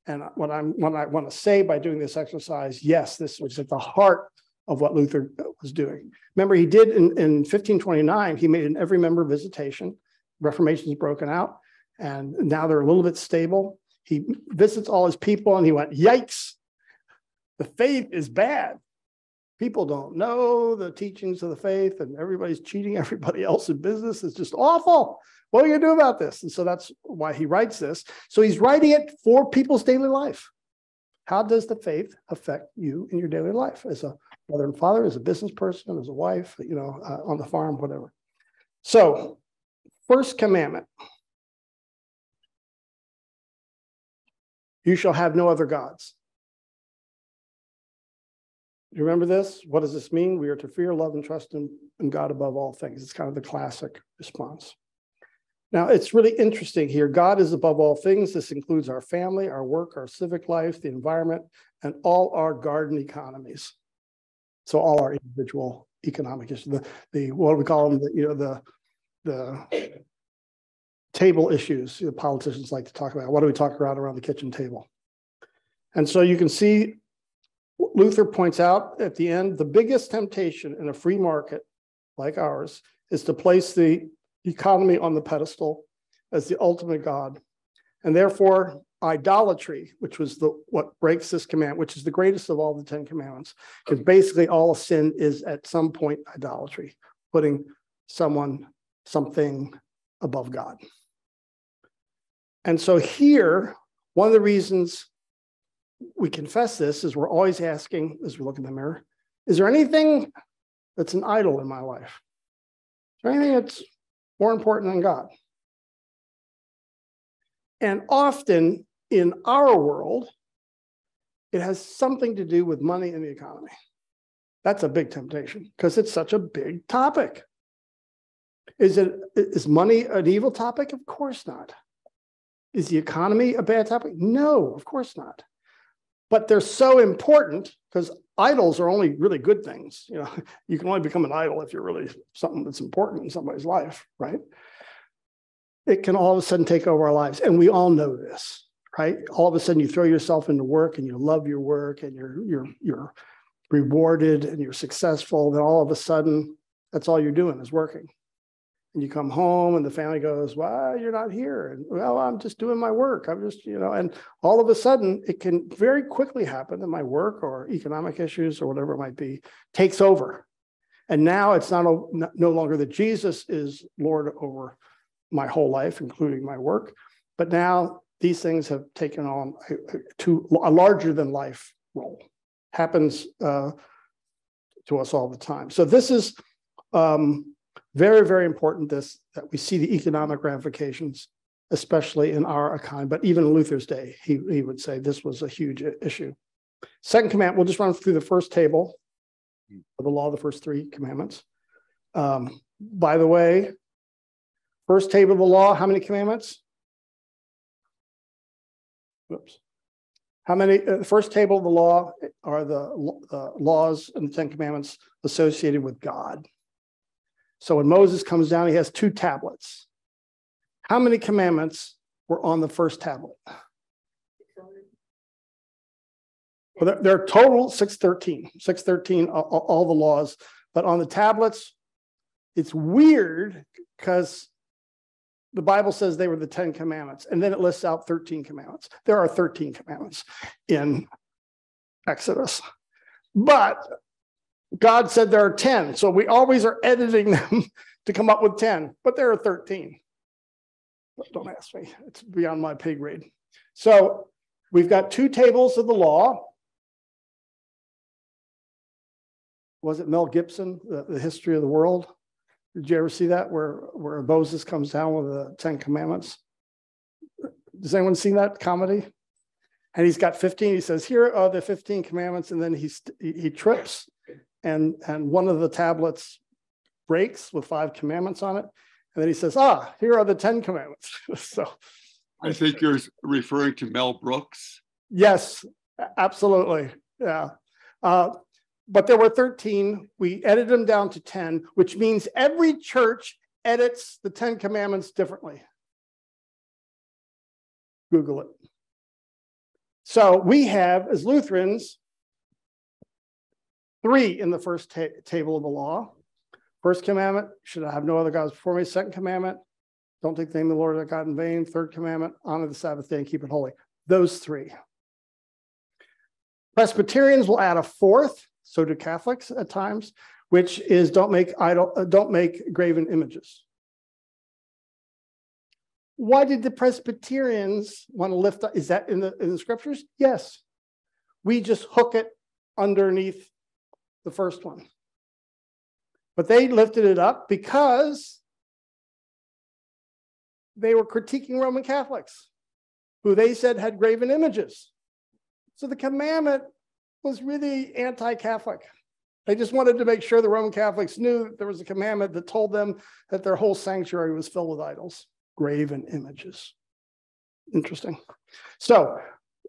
And what I want to say by doing this exercise, yes, this was at the heart of what Luther was doing. Remember, he did in 1529, he made an every member visitation. Reformation is broken out, and now they're a little bit stable. He visits all his people, and he went, yikes, the faith is bad. People don't know the teachings of the faith, and everybody's cheating everybody else in business. It's just awful. What are you going to do about this? And so that's why he writes this. So he's writing it for people's daily life. How does the faith affect you in your daily life as a mother and father, as a business person, as a wife, on the farm, whatever? So, first commandment. You shall have no other gods. You remember this? What does this mean? We are to fear, love, and trust in God above all things. It's kind of the classic response. Now, it's really interesting here. God is above all things. This includes our family, our work, our civic life, the environment, and all our garden economies. So all our individual economic issues, the what do we call them? The table issues. Politicians like to talk about. What do we talk about around the kitchen table? And so you can see Luther points out at the end, the biggest temptation in a free market like ours is to place the economy on the pedestal as the ultimate God. And therefore, idolatry, which was what breaks this command, which is the greatest of all the 10 commandments, because basically all sin is at some point idolatry, putting something above God. And so here, one of the reasons we confess this is we're always asking, as we look in the mirror, is there anything that's an idol in my life? Is there anything that's more important than God? And often in our world, it has something to do with money and the economy. That's a big temptation because it's such a big topic. Is money an evil topic? Of course not. Is the economy a bad topic? No, of course not. But they're so important because idols are only really good things. You can only become an idol if you're really something that's important in somebody's life, right? It can all of a sudden take over our lives. And we all know this, right? All of a sudden you throw yourself into work and you love your work and you're rewarded and you're successful. Then all of a sudden, that's all you're doing is working. And you come home and the family goes, well, you're not here. And well, I'm just doing my work. I'm just, and all of a sudden it can very quickly happen that my work or economic issues or whatever it might be takes over. And now it's no longer that Jesus is Lord over my whole life, including my work. But now these things have taken on a larger than life role. Happens to us all the time. So this is very, very important, that we see the economic ramifications, especially in our economy. But even in Luther's day, he would say this was a huge issue. Second commandment, we'll just run through the first table of the law, the first 3 commandments. By the way, first table of the law, how many commandments? Whoops. How many? The first table of the law are the laws and the 10 commandments associated with God. So when Moses comes down, he has 2 tablets. How many commandments were on the first tablet? Well, there are total 613, all the laws. But on the tablets, it's weird because the Bible says they were the 10 commandments, and then it lists out 13 commandments. There are 13 commandments in Exodus. But God said there are 10, so we always are editing them to come up with 10, but there are 13. But don't ask me, it's beyond my pay grade. So we've got 2 tables of the law. Was it Mel Gibson, the History of the World? Did you ever see that where Moses comes down with the 10 commandments? Does anyone see that comedy? And he's got 15. He says, here are the 15 commandments. And then he trips and one of the tablets breaks with 5 commandments on it. And then he says, here are the 10 commandments. So I think you're referring to Mel Brooks. Yes. Absolutely. Yeah. But there were 13. We edited them down to 10, which means every church edits the 10 commandments differently. Google it. So we have, as Lutherans, 3 in the first table of the law. First commandment, should I have no other gods before me. Second commandment, don't take the name of the Lord thy God in vain. Third commandment, honor the Sabbath day and keep it holy. Those 3. Presbyterians will add a 4th, so do Catholics at times, which is don't make graven images. Why did the Presbyterians want to lift up? Is that in the scriptures? Yes. We just hook it underneath the first one. But they lifted it up because they were critiquing Roman Catholics, who they said had graven images. So the commandment was really anti-Catholic. They just wanted to make sure the Roman Catholics knew that there was a commandment that told them that their whole sanctuary was filled with idols, graven images. Interesting. So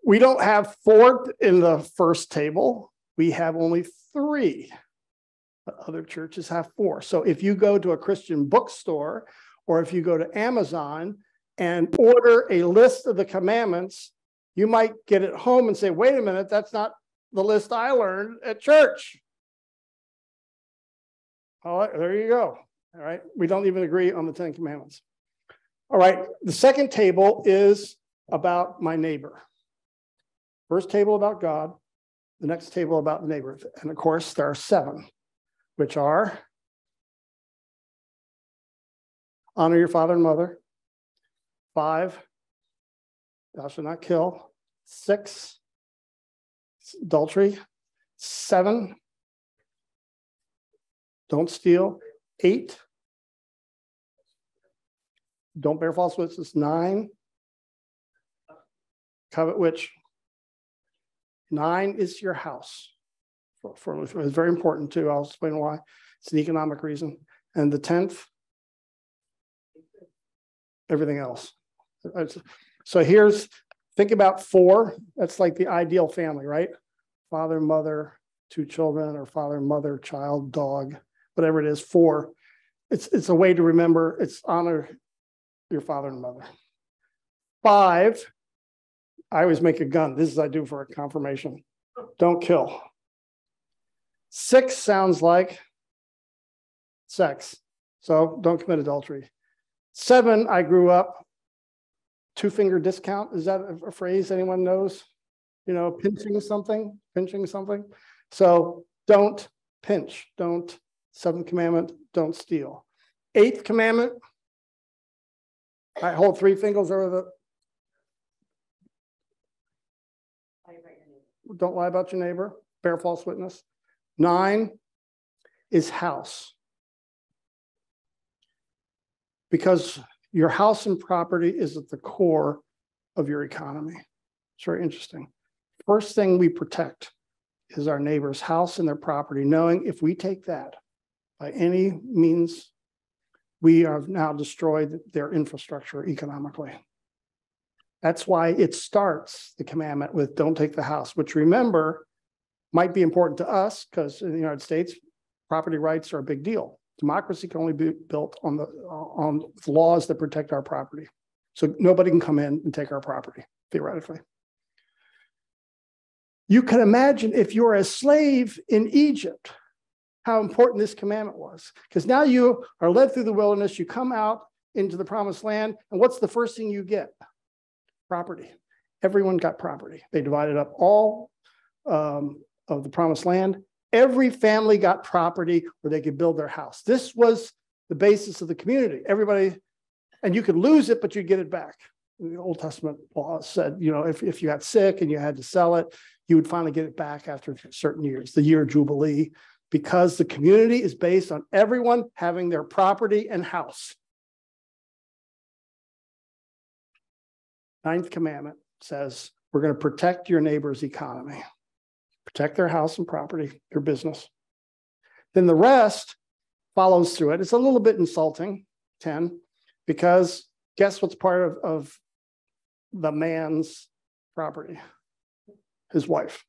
we don't have 4 in the first table. We have only 3. But other churches have 4. So if you go to a Christian bookstore, or if you go to Amazon and order a list of the commandments, you might get it home and say, wait a minute, that's not the list I learned at church. All right, there you go. All right, we don't even agree on the 10 commandments. All right, the second table is about my neighbor. First table about God, the next table about the neighbor. And of course, there are 7, which are honor your father and mother. 5, thou shalt not kill. 6, adultery. 7, don't steal. 8, don't bear false witness. 9, covet which. 9 is your house. It's very important too. I'll explain why. It's an economic reason. And the 10th, everything else. So think about 4. That's like the ideal family, right? Father, mother, 2 children, or father, mother, child, dog, whatever it is. 4. It's a way to remember. It's honor your father and mother. 5, I always make a gun. This is I do for a confirmation. Don't kill. 6 sounds like sex. So don't commit adultery. 7, I grew up, 2-finger discount. Is that a phrase anyone knows? You know, pinching something. So don't pinch. 7th commandment, don't steal. 8th commandment, I hold 3 fingers over the. Don't lie about your neighbor. Bear false witness. 9 is house. Because your house and property is at the core of your economy. It's very interesting. First thing we protect is our neighbor's house and their property, knowing if we take that by any means, we have now destroyed their infrastructure economically. That's why it starts the commandment with don't take the house, which remember might be important to us because in the United States, property rights are a big deal. Democracy can only be built on laws that protect our property. So nobody can come in and take our property, theoretically. You can imagine if you're a slave in Egypt, how important this commandment was. Because now you are led through the wilderness, you come out into the promised land, and what's the first thing you get? Property. Everyone got property. They divided up all of the promised land. Every family got property where they could build their house. This was the basis of the community. Everybody, and you could lose it, but you'd get it back. The Old Testament law said, you know, if you got sick and you had to sell it, you would finally get it back after certain years, the year of Jubilee, because the community is based on everyone having their property and house. 9th commandment says, we're going to protect your neighbor's economy. Protect their house and property, their business. Then the rest follows through it. It's a little bit insulting, 10, because guess what's part of the man's property? his wife.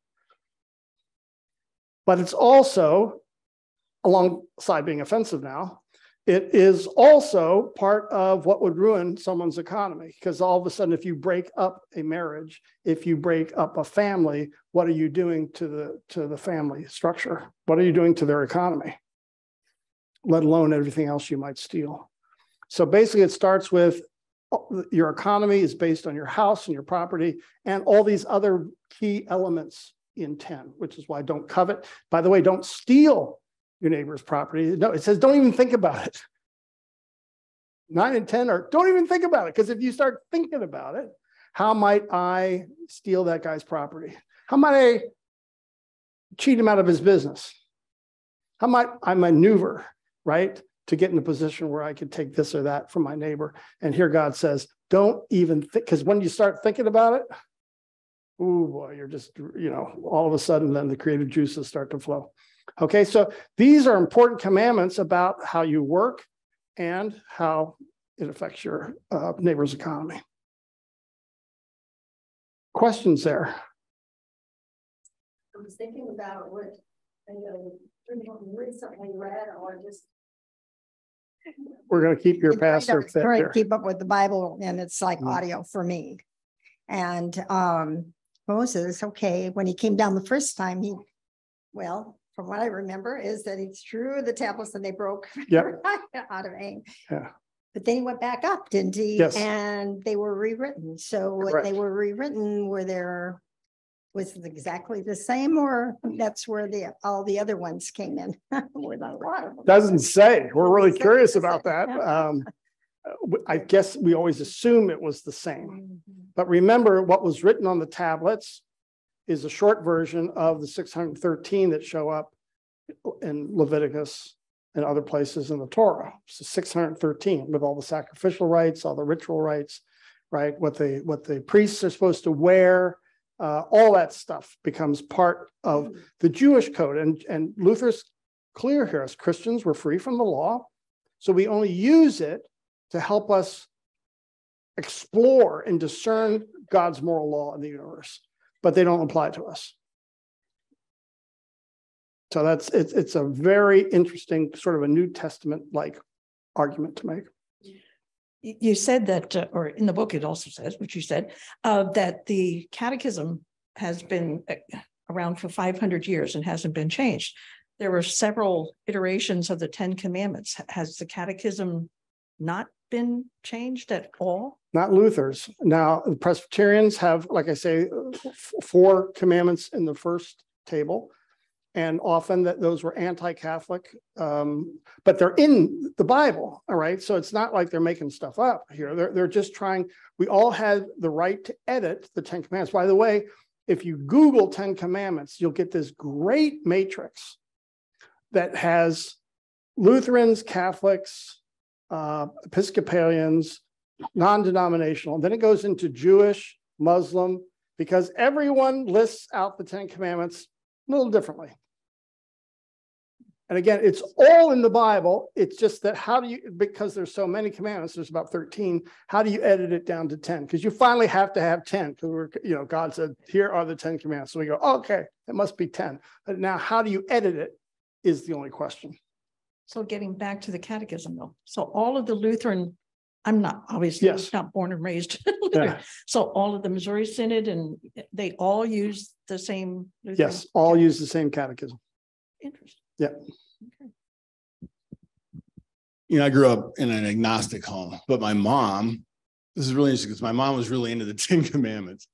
But it's also, alongside being offensive now, it is also part of what would ruin someone's economy, because all of a sudden, if you break up a marriage, if you break up a family, what are you doing to the family structure? What are you doing to their economy? Let alone everything else you might steal. So basically, it starts with your economy is based on your house and your property and all these other key elements in 10, which is why don't covet. By the way, don't steal your neighbor's property. No, it says don't even think about it. 9 and 10 are don't even think about it, because if you start thinking about it, how might I steal that guy's property? How might I cheat him out of his business? How might I maneuver, right, to get in a position where I could take this or that from my neighbor? And here God says, don't even think, because when you start thinking about it, oh boy, you're just, all of a sudden then the creative juices start to flow. Okay, so these are important commandments about how you work and how it affects your neighbor's economy. Questions there? I was thinking about what I recently read, or just we're going to keep your pastor fit trying there. to keep up with the Bible, and it's like audio for me. And Moses, okay, when he came down the first time, from what I remember, is that he threw the tablets and they broke out of anger. Yeah. But then he went back up, didn't he? Yes. And they were rewritten. So when they were rewritten, was it exactly the same, or that's where all the other ones came in? With a lot of them. Doesn't say. We're really curious about that. I guess we always assume it was the same. But remember, what was written on the tablets is a short version of the 613 that show up in Leviticus and other places in the Torah. So 613 with all the sacrificial rites, all the ritual rites, right? What the priests are supposed to wear, all that stuff becomes part of the Jewish code. And Luther's clear here, as Christians, we're free from the law. So we only use it to help us explore and discern God's moral law in the universe, but they don't apply to us. So it's a very interesting sort of a New Testament-like argument to make. You said that, or in the book it also says, which you said, that the catechism has been around for 500 years and hasn't been changed. There were several iterations of the 10 Commandments. Has the catechism not been changed at all? Not Luther's. Now, the Presbyterians have, like I say, 4 commandments in the first table. And often those were anti-Catholic, but they're in the Bible, all right? So it's not like they're making stuff up here. They're just trying, we all have the right to edit the 10 Commandments. By the way, if you Google 10 Commandments, you'll get this great matrix that has Lutherans, Catholics, Episcopalians, non-denominational. Then it goes into Jewish, Muslim, because everyone lists out the 10 Commandments a little differently. And again, it's all in the Bible. It's just that because there's so many commandments, there's about 13, how do you edit it down to 10? Because you finally have to have 10, because God said, here are the 10 commandments. So we go, okay, it must be 10. But now how do you edit it is the only question. So getting back to the catechism though. So all of the Lutheran, I'm not obviously not born and raised Lutheran. Yeah. So all of the Missouri Synod, and they all use the same Lutheran? Yes, all use the same catechism. Interesting. Yeah. Okay. I grew up in an agnostic home, but my mom, this is really interesting because my mom was really into the 10 Commandments.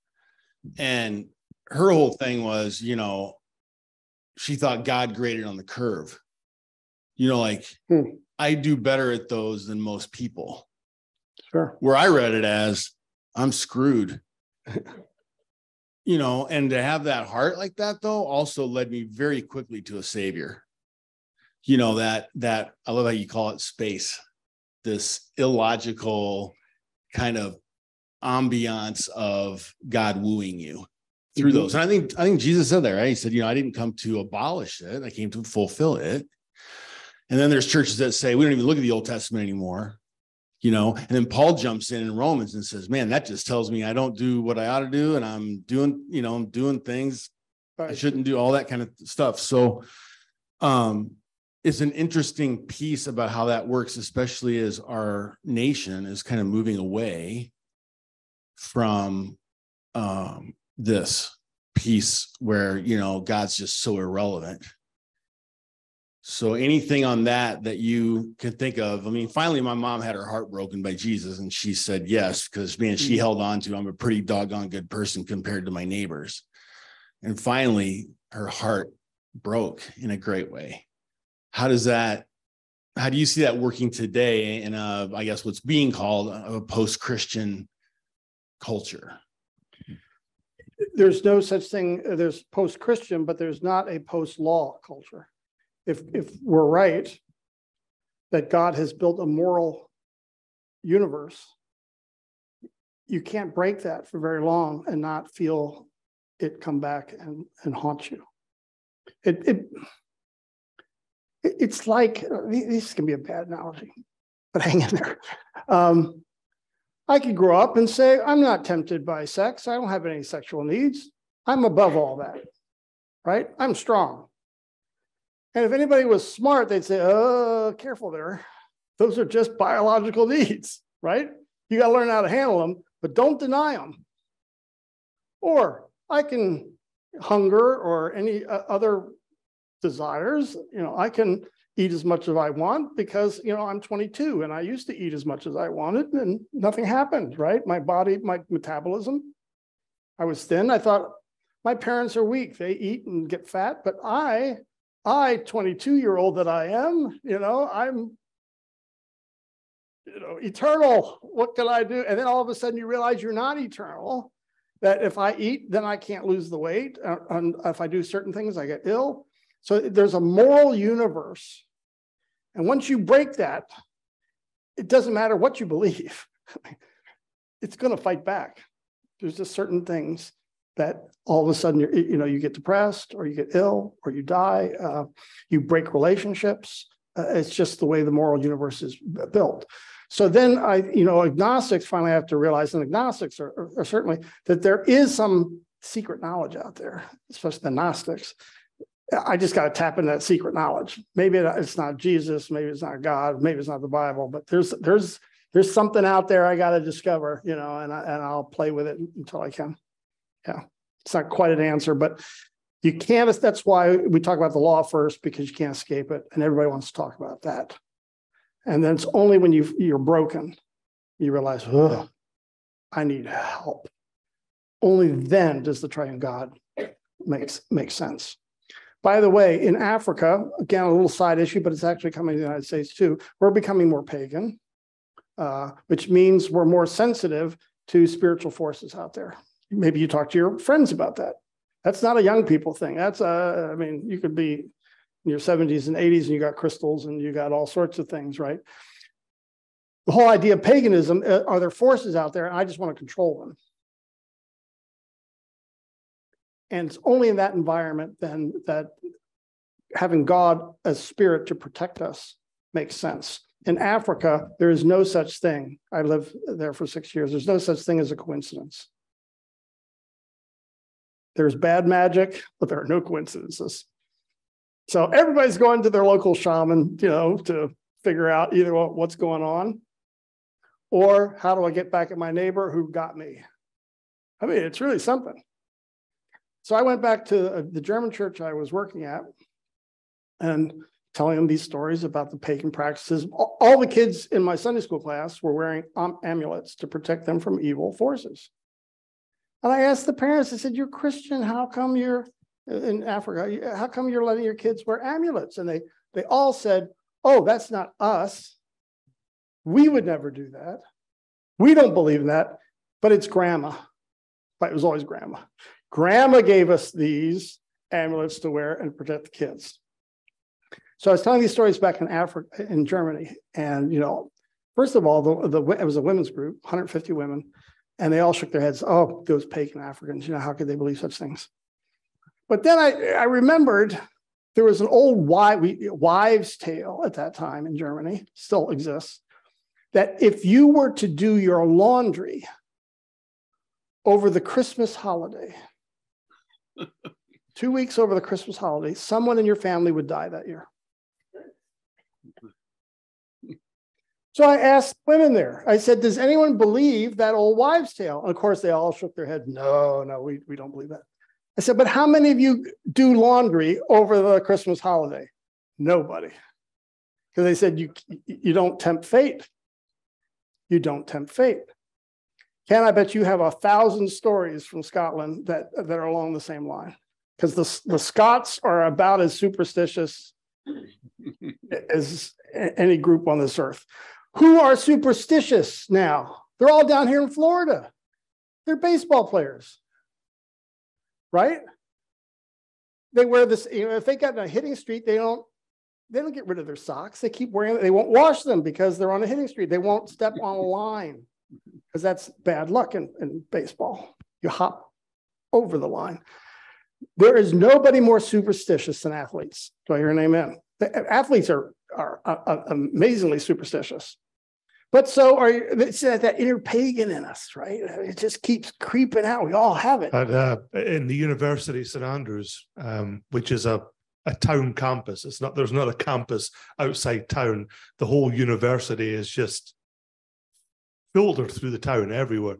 And her whole thing was, she thought God graded on the curve. I do better at those than most people. Sure. Where I read it as, I'm screwed. And to have that heart like that, though, also led me very quickly to a savior. That I love how you call it space, this illogical kind of ambiance of God wooing you through those. And I think Jesus said that, right? He said, I didn't come to abolish it. I came to fulfill it. And then there's churches that say, we don't even look at the Old Testament anymore. And then Paul jumps in Romans and says, man, that just tells me I don't do what I ought to do. And I'm doing things I shouldn't do, all that kind of stuff. So it's an interesting piece about how that works, especially as our nation is kind of moving away from this piece where, God's just so irrelevant. So anything on that you can think of? I mean, finally, my mom had her heart broken by Jesus, and she said yes, because, man, she held on to, I'm a pretty doggone good person compared to my neighbors. And finally, her heart broke in a great way. How do you see that working today in I guess what's being called a post-Christian culture? There's no such thing. There's post-Christian, but there's not a post-law culture. If we're right that God has built a moral universe, you can't break that for very long and not feel it come back and haunt you. It's like, this can be a bad analogy, but hang in there. I could grow up and say, I'm not tempted by sex. I don't have any sexual needs. I'm above all that, right? I'm strong. And if anybody was smart, they'd say, oh, careful there. Those are just biological needs, right? You got to learn how to handle them, but don't deny them. Or I can hunger or any other desires. I can eat as much as I want because, I'm 22 and I used to eat as much as I wanted and nothing happened, right? My body, my metabolism, I was thin. I thought my parents are weak. They eat and get fat, but I 22-year-old that I am, I'm, eternal. What can I do? And then all of a sudden you realize you're not eternal, that if I eat, then I can't lose the weight. And if I do certain things, I get ill. So there's a moral universe. And once you break that, it doesn't matter what you believe. It's going to fight back. There's just certain things that all of a sudden, you get depressed or you get ill or you die, you break relationships. It's just the way the moral universe is built. So then agnostics finally have to realize, and agnostics are certainly, that there is some secret knowledge out there, especially the Gnostics. I just got to tap into that secret knowledge. Maybe it's not Jesus, maybe it's not God, maybe it's not the Bible, but there's something out there I got to discover, and I'll play with it until I can. Yeah, it's not quite an answer, but you can't. That's why we talk about the law first, because you can't escape it, and everybody wants to talk about that. And then it's only when you're broken, you realize, oh, I need help. Only then does the triune God make sense. By the way, in Africa, again, a little side issue, but it's actually coming to the United States too. We're becoming more pagan, which means we're more sensitive to spiritual forces out there. Maybe you talk to your friends about that. That's not a young people thing. That's you could be in your 70s and 80s and you got crystals and you got all sorts of things, right? The whole idea of paganism, are there forces out there and I just want to control them? And it's only in that environment then that having God as spirit to protect us makes sense. In Africa, there is no such thing. I lived there for 6 years. There's no such thing as a coincidence. There's bad magic, but there are no coincidences. So everybody's going to their local shaman, to figure out either what's going on or how do I get back at my neighbor who got me? I mean, it's really something. So I went back to the German church I was working at and telling them these stories about the pagan practices. All the kids in my Sunday school class were wearing amulets to protect them from evil forces. And I asked the parents, I said, you're Christian, how come you're in Africa? How come you're letting your kids wear amulets? And they all said, oh, that's not us. We would never do that. We don't believe in that, but it's grandma. But it was always grandma. Grandma gave us these amulets to wear and protect the kids. So I was telling these stories back in Africa, in Germany. And, first of all, it was a women's group, 150 women. And they all shook their heads. Oh, those pagan Africans, how could they believe such things? But then I remembered there was an old wives' tale at that time in Germany, still exists, that if you were to do your laundry over the Christmas holiday, 2 weeks over the Christmas holiday, someone in your family would die that year. So I asked women there, I said, does anyone believe that old wives' tale? And of course, they all shook their head. No, we don't believe that. I said, but how many of you do laundry over the Christmas holiday? Nobody. Because they said, you don't tempt fate. You don't tempt fate. Ken, I bet you have 1,000 stories from Scotland that are along the same line. Because the Scots are about as superstitious as any group on this earth. Who are superstitious now? They're all down here in Florida. They're baseball players, right? They wear this, if they got in a hitting streak, they don't get rid of their socks. They keep wearing it. They won't wash them because they're on a hitting streak. They won't step on a line because that's bad luck in baseball. You hop over the line. There is nobody more superstitious than athletes. Do I hear an amen? Athletes are amazingly superstitious. But so it's that inner pagan in us, right? It just keeps creeping out. We all have it. In the University of St Andrews, which is a town campus, there's not a campus outside town. The whole university is just filtered through the town everywhere.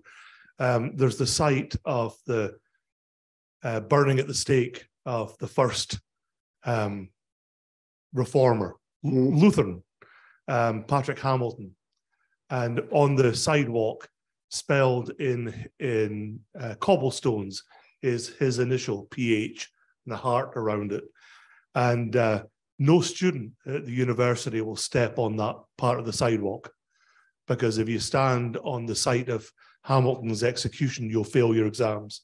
There's the site of the burning at the stake of the first reformer, Lutheran, Patrick Hamilton. And on the sidewalk, spelled in cobblestones, is his initial PH and a heart around it. And no student at the university will step on that part of the sidewalk, because if you stand on the site of Hamilton's execution, you'll fail your exams.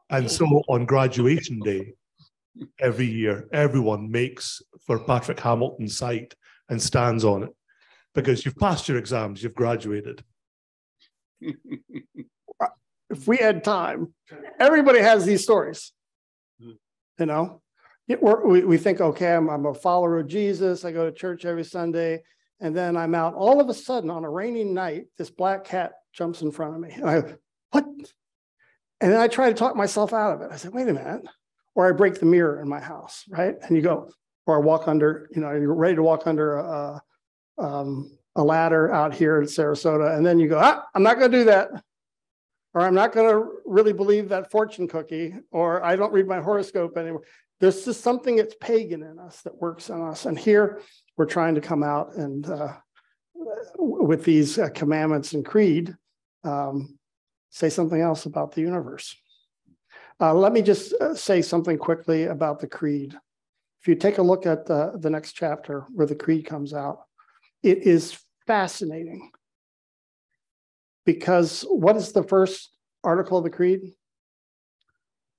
And so on graduation day, every year, everyone makes for Patrick Hamilton's site and stands on it, because you've passed your exams, you've graduated. If we had time, everybody has these stories. You know, we think, okay, I'm a follower of Jesus. I go to church every Sunday, and then I'm out. All of a sudden, on a rainy night, this black cat jumps in front of me. And I go, what? And then I try to talk myself out of it. I said, wait a minute. Or I break the mirror in my house, right? And you go, or I walk under, you're ready to walk under a ladder out here in Sarasota. And then you go, I'm not going to do that. Or I'm not going to really believe that fortune cookie, or I don't read my horoscope anymore. There's just something that's pagan in us that works on us. And here we're trying to come out and with these commandments and creed, say something else about the universe. Let me just say something quickly about the creed. If you take a look at the next chapter where the creed comes out, it is fascinating. Because what is the first article of the creed?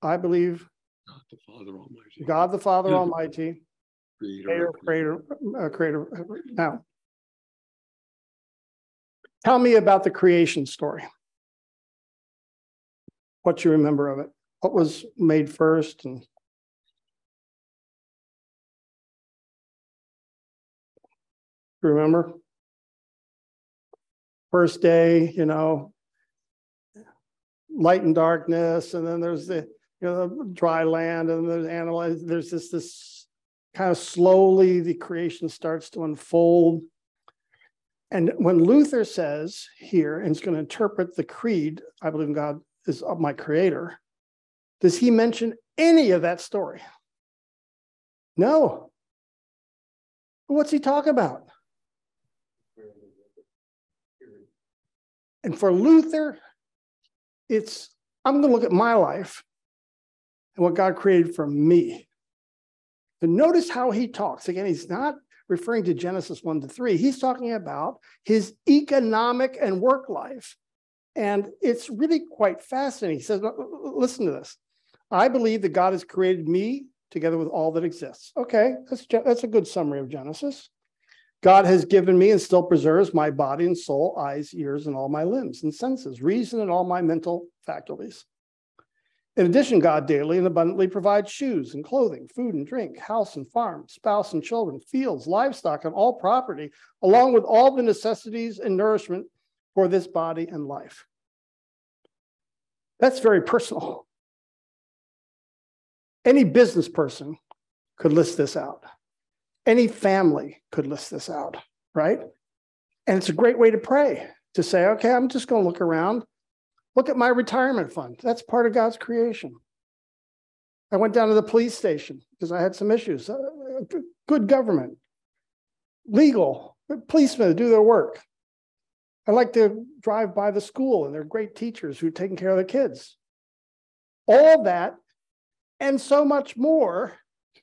I believe God the Father Almighty, creator. Now, tell me about the creation story. What you remember of it? What was made first? And remember? First day, light and darkness, and then there's the dry land, and there's animal. There's this kind of slowly the creation starts to unfold. And when Luther says here, and he's going to interpret the creed, I believe in God is my creator, does he mention any of that story? No. What's he talk about? And for Luther, I'm going to look at my life and what God created for me. And notice how he talks. Again, he's not referring to Genesis 1-3. He's talking about his economic and work life. And it's really quite fascinating. He says, listen to this. I believe that God has created me together with all that exists. Okay, that's a good summary of Genesis. God has given me and still preserves my body and soul, eyes, ears, and all my limbs and senses, reason, and all my mental faculties. In addition, God daily and abundantly provides shoes and clothing, food and drink, house and farm, spouse and children, fields, livestock, and all property, along with all the necessities and nourishment for this body and life. That's very personal. Any business person could list this out. Any family could list this out, right? And it's a great way to pray, to say, okay, I'm just going to look around. Look at my retirement fund. That's part of God's creation. I went down to the police station because I had some issues. Good government, legal, policemen do their work. I like to drive by the school, and they're great teachers who are taking care of the kids. All that and so much more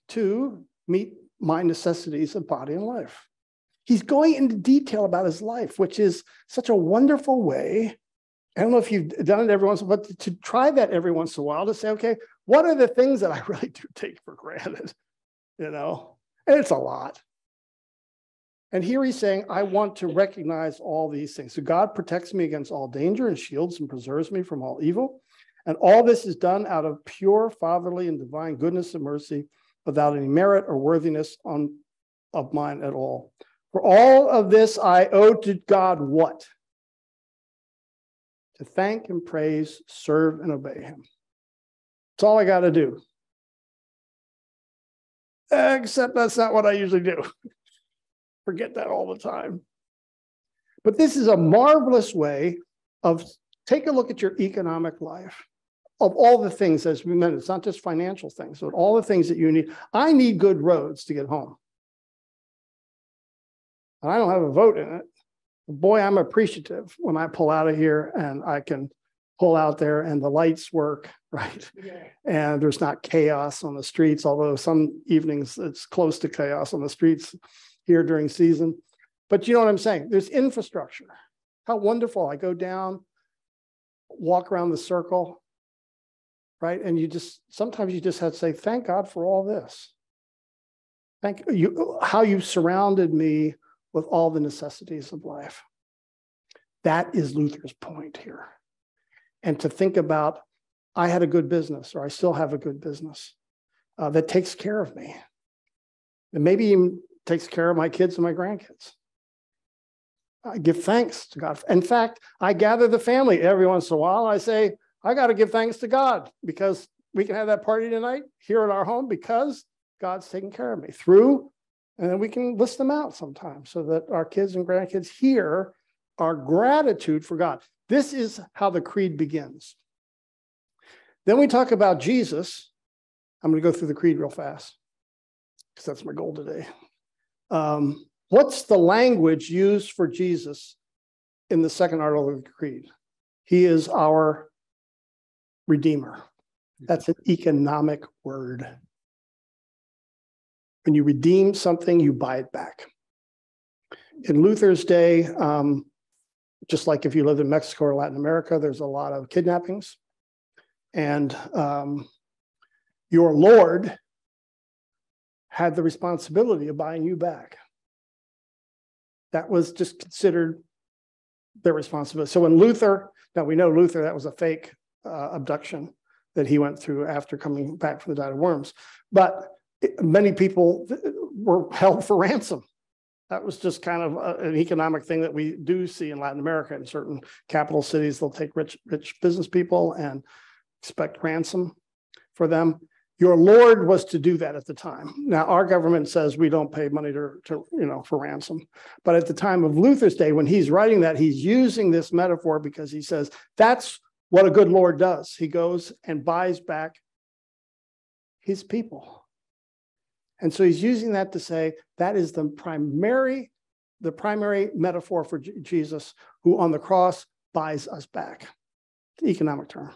to meet my necessities of body and life. He's going into detail about his life, which is such a wonderful way. I don't know if you've done it every once in a while, but to try that every once in a while, to say, okay, what are the things that I really do take for granted? You know, and it's a lot. And here he's saying, I want to recognize all these things. So God protects me against all danger and shields and preserves me from all evil. And all this is done out of pure fatherly and divine goodness and mercy, without any merit or worthiness of mine at all. For all of this I owe to God what? To thank and praise, serve and obey him. That's all I got to do. Except that's not what I usually do. Forget that all the time. But this is a marvelous way of take a look at your economic life. Of all the things, as we mentioned, it's not just financial things, but all the things that you need. I need good roads to get home. And I don't have a vote in it. Boy, I'm appreciative when I pull out of here and I can pull out there and the lights work, right? Yeah. And there's not chaos on the streets, although some evenings it's close to chaos on the streets here during season. But you know what I'm saying? There's infrastructure. How wonderful. I go down, walk around the circle, right? And sometimes you just have to say, thank God for all this. Thank you, how you surrounded me with all the necessities of life. That is Luther's point here. And to think about, I had a good business, or I still have a good business that takes care of me. And maybe even takes care of my kids and my grandkids. I give thanks to God. In fact, I gather the family every once in a while. I say, I got to give thanks to God because we can have that party tonight here at our home because God's taking care of me through. And then we can list them out sometimes so that our kids and grandkids hear our gratitude for God. This is how the creed begins. Then we talk about Jesus. I'm going to go through the creed real fast because that's my goal today. What's the language used for Jesus in the second article of the creed? He is our Redeemer. That's an economic word. When you redeem something, you buy it back. In Luther's day, just like if you lived in Mexico or Latin America, there's a lot of kidnappings. And your Lord had the responsibility of buying you back. That was just considered their responsibility. So when Luther, now we know Luther, that was a fake abduction that he went through after coming back from the diet of worms. But many people were held for ransom. That was just kind of an economic thing that we do see in Latin America. In certain capital cities, they'll take rich business people and expect ransom for them. Your Lord was to do that at the time. Now, our government says we don't pay money for ransom. But at the time of Luther's day, when he's writing that, he's using this metaphor because he says that's what a good Lord does. He goes and buys back his people. And so he's using that to say that is the primary metaphor for Jesus, who on the cross buys us back. It's an economic term.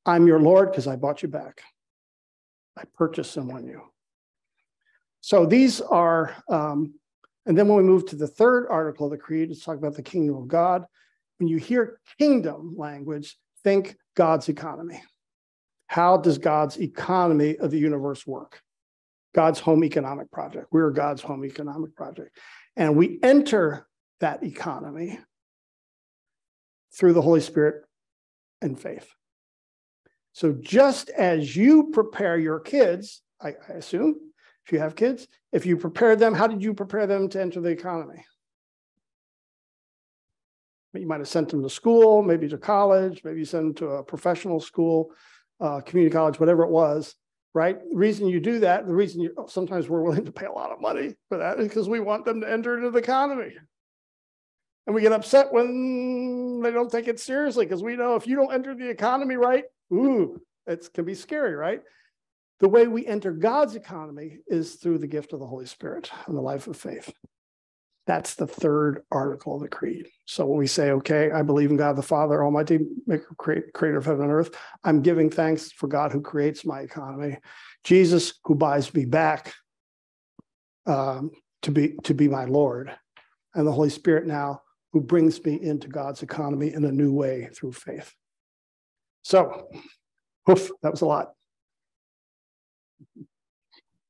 I'm your Lord because I bought you back. I purchased and won you. So these are, and then when we move to the third article of the creed, let's talk about the kingdom of God. When you hear kingdom language, think God's economy. How does God's economy of the universe work? God's home economic project. We're God's home economic project. And we enter that economy through the Holy Spirit and faith. So just as you prepare your kids, I assume, if you have kids, if you prepare them, how did you prepare them to enter the economy? You might have sent them to school, maybe to college, maybe you sent them to a professional school, community college, whatever it was, right? The reason you do that, the reason sometimes we're willing to pay a lot of money for that is because we want them to enter into the economy. And we get upset when they don't take it seriously because we know if you don't enter the economy right, it can be scary, right? The way we enter God's economy is through the gift of the Holy Spirit and the life of faith. That's the third article of the creed. So when we say, okay, I believe in God the Father Almighty, maker, creator of heaven and earth, I'm giving thanks for God who creates my economy, Jesus who buys me back to be my Lord, and the Holy Spirit now who brings me into God's economy in a new way through faith. So, that was a lot.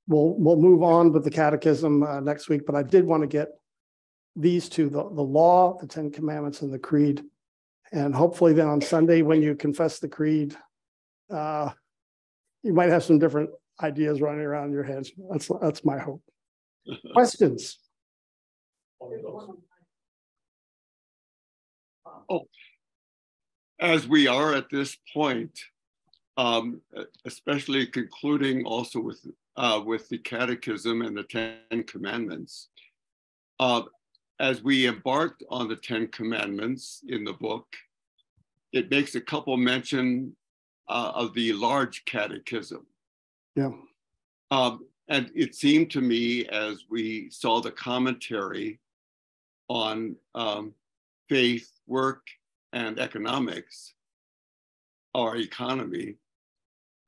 We'll move on with the catechism next week, but I did want to get these two, the law, the 10 commandments, and the creed. And hopefully then on Sunday, when you confess the creed, you might have some different ideas running around in your heads. That's my hope. Questions? As we are at this point, especially concluding also with the Catechism and the 10 Commandments, as we embarked on the 10 Commandments in the book, it makes a couple mention of the large Catechism. Yeah. And it seemed to me, as we saw the commentary on faith, work, and economics, our economy,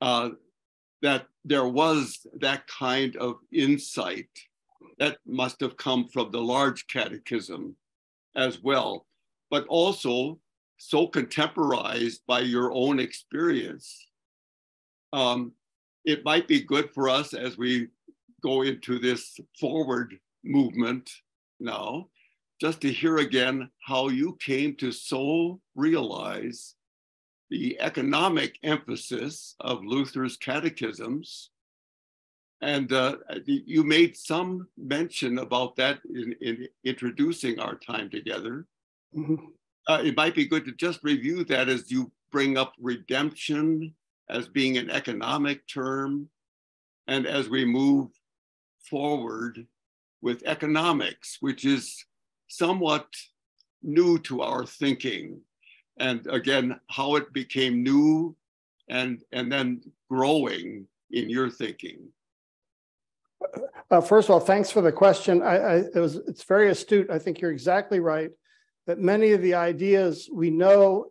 that there was that kind of insight that must have come from the large catechism as well, but also so contemporized by your own experience. It might be good for us as we go into this forward movement now, just to hear again how you came to so realize the economic emphasis of Luther's catechisms. And you made some mention about that in introducing our time together. Mm-hmm. It might be good to just review that as you bring up redemption as being an economic term, and as we move forward with economics, which is somewhat new to our thinking. And again, how it became new and then growing in your thinking. First of all, thanks for the question. It's very astute. I think you're exactly right that many of the ideas we know,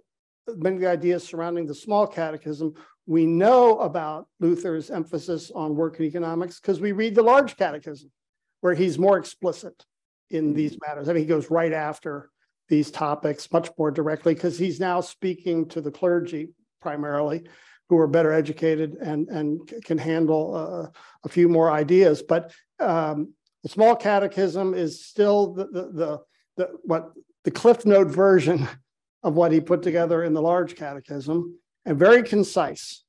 many of the ideas surrounding the small catechism, we know about Luther's emphasis on work and economics because we read the large catechism, where he's more explicit in these matters. I mean, he goes right after these topics much more directly because he's now speaking to the clergy primarily, who are better educated and can handle a few more ideas. But the small catechism is still the Cliff Note version of what he put together in the large catechism, and very concise,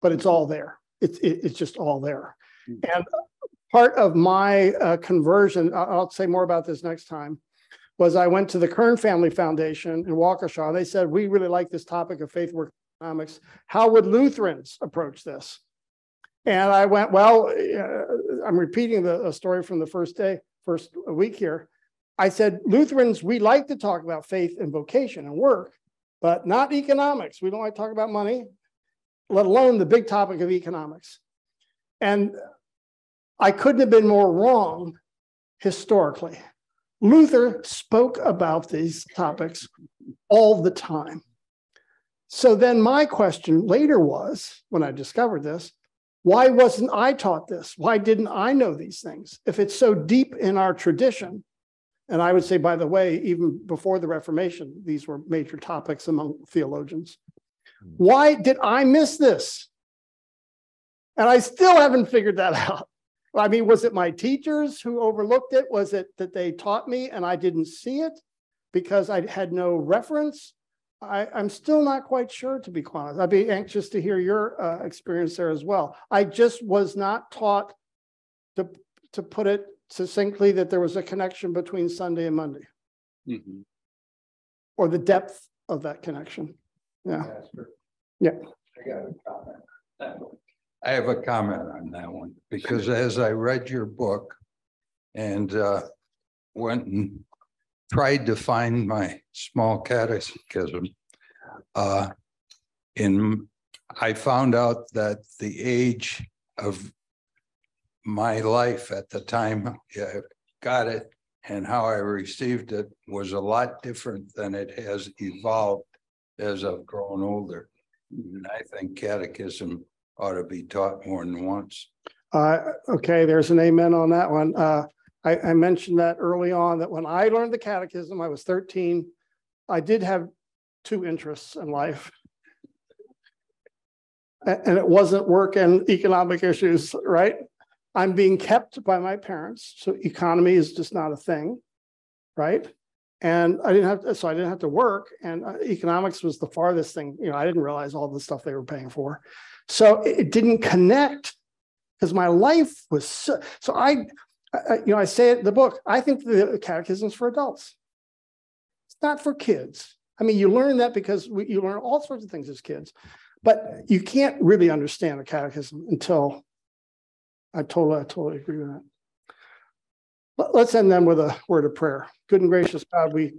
but it's all there. It's just all there. And part of my conversion, I'll say more about this next time, was I went to the Kern Family Foundation in Waukesha. They said, we really like this topic of faith, work, economics. How would Lutherans approach this? And I went, well, I'm repeating the story from the first week here. I said, Lutherans, we like to talk about faith and vocation and work, but not economics. We don't like to talk about money, let alone the big topic of economics. And I couldn't have been more wrong historically. Luther spoke about these topics all the time. So then my question later was, when I discovered this, why wasn't I taught this? Why didn't I know these things? If it's so deep in our tradition, and I would say, by the way, even before the Reformation, these were major topics among theologians. Why did I miss this? And I still haven't figured that out. I mean, was it my teachers who overlooked it? Was it that they taught me and I didn't see it because I had no reference? I'm still not quite sure, to be honest. I'd be anxious to hear your experience there as well. I just was not taught to put it succinctly that there was a connection between Sunday and Monday, or the depth of that connection. Yeah. Yeah. I have a comment on that one, because as I read your book and went and tried to find my small catechism, I found out that the age of my life at the time I got it and how I received it was a lot different than it has evolved as I've grown older. And I think catechism ought to be taught more than once. Okay, there's an amen on that one. I mentioned that early on, that when I learned the catechism, I was 13. I did have two interests in life. And it wasn't work and economic issues, right? I'm being kept by my parents, so economy is just not a thing, right? And I didn't have to work, and economics was the farthest thing. I didn't realize all the stuff they were paying for. So it didn't connect, because my life was so I say it in the book, I think the catechism is for adults. It's not for kids. I mean, you learn that because you learn all sorts of things as kids, but you can't really understand a catechism until I totally agree with that. Let's end then with a word of prayer. Good and gracious God, we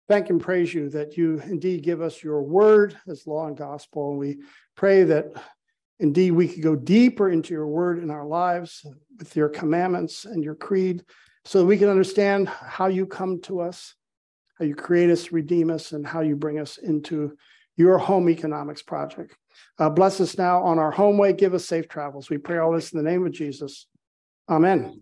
thank and praise you that you indeed give us your word as law and gospel. And we pray that indeed we could go deeper into your word in our lives with your commandments and your creed, so that we can understand how you come to us, how you create us, redeem us, and how you bring us into your home economics project. Bless us now on our home way. Give us safe travels. We pray all this in the name of Jesus. Amen.